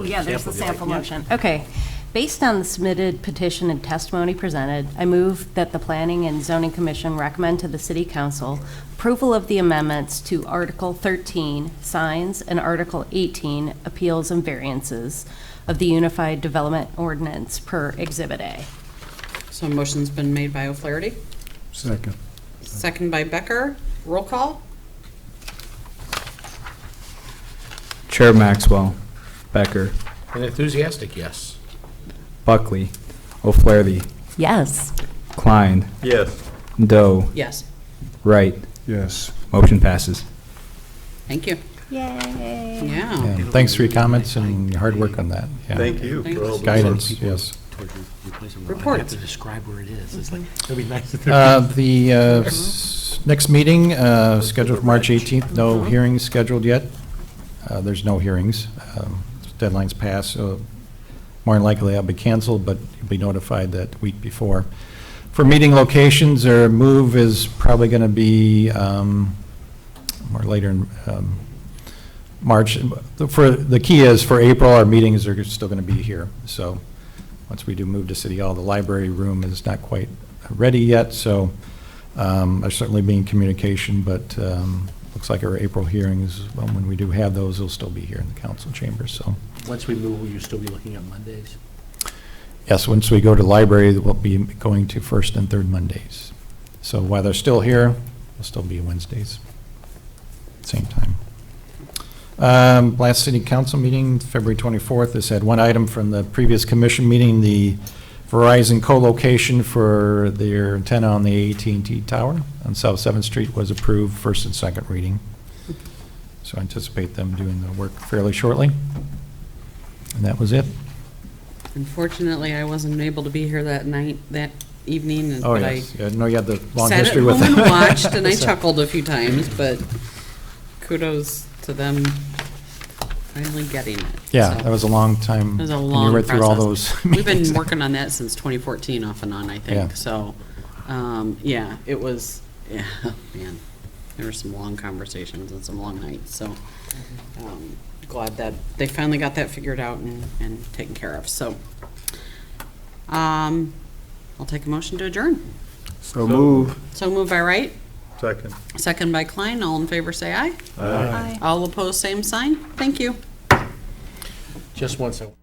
Yeah, there's the sample motion. Okay. Based on the submitted petition and testimony presented, I move that the Planning and Zoning Commission recommend to the City Council approval of the amendments to Article 13, Signs, and Article 18, Appeals and Variances of the Unified Development Ordinance per Exhibit A. So a motion's been made by O'Flaherty, Second. second by Becker. Roll call? Chair Maxwell. Becker. An enthusiastic yes. Buckley. O'Flaherty. Yes. Klein. Yes. Doe. Yes. Wright. Yes. Motion passes. Thank you. Yay. Yeah. And thanks for your comments and your hard work on that. Yeah. Thank you for all the Guidance, work. yes. Report. You have to describe where it is. It's like, it'll be nice. The next meeting, scheduled for March 18th, no hearings scheduled yet. There's no hearings. Deadline's passed, so more than likely I'll be canceled, but you'll be notified that week before. For meeting locations, our move is probably going to be more later in March. The key is for April, our meetings are still going to be here. So once we do move to City Hall, the library room is not quite ready yet, so I'll certainly be in communication, but looks like our April hearings, well, when we do have those, they'll still be here in the council chambers, so. Once we move, will you still be looking at Mondays? Yes, once we go to library, we'll be going to first and third Mondays. So while they're still here, we'll still be Wednesdays, same time. Last city council meeting, February 24th, this had one item from the previous commission meeting, the Verizon co-location for their antenna on the AT&T tower on South 7th Street was approved, first and second reading. So I anticipate them doing the work fairly shortly. And that was it. Unfortunately, I wasn't able to be here that evening, Oh, but yes. I know you had the long sat at history with home them. and watched, and I chuckled a few times, but kudos to them finally getting it. Yeah, So, that was a long time. It was a and long you read through all process. those We've been meetings. working on that since 2014, off and on, I think. Yeah. So, yeah, it was, yeah, man, there were some long conversations and some long nights. So, glad that they finally got that figured out and taken care of. So, I'll take a motion to adjourn. So move. So moved by Wright, Second. second by Klein. All in favor, say aye. Aye. All opposed, same sign. Thank you. Just one second.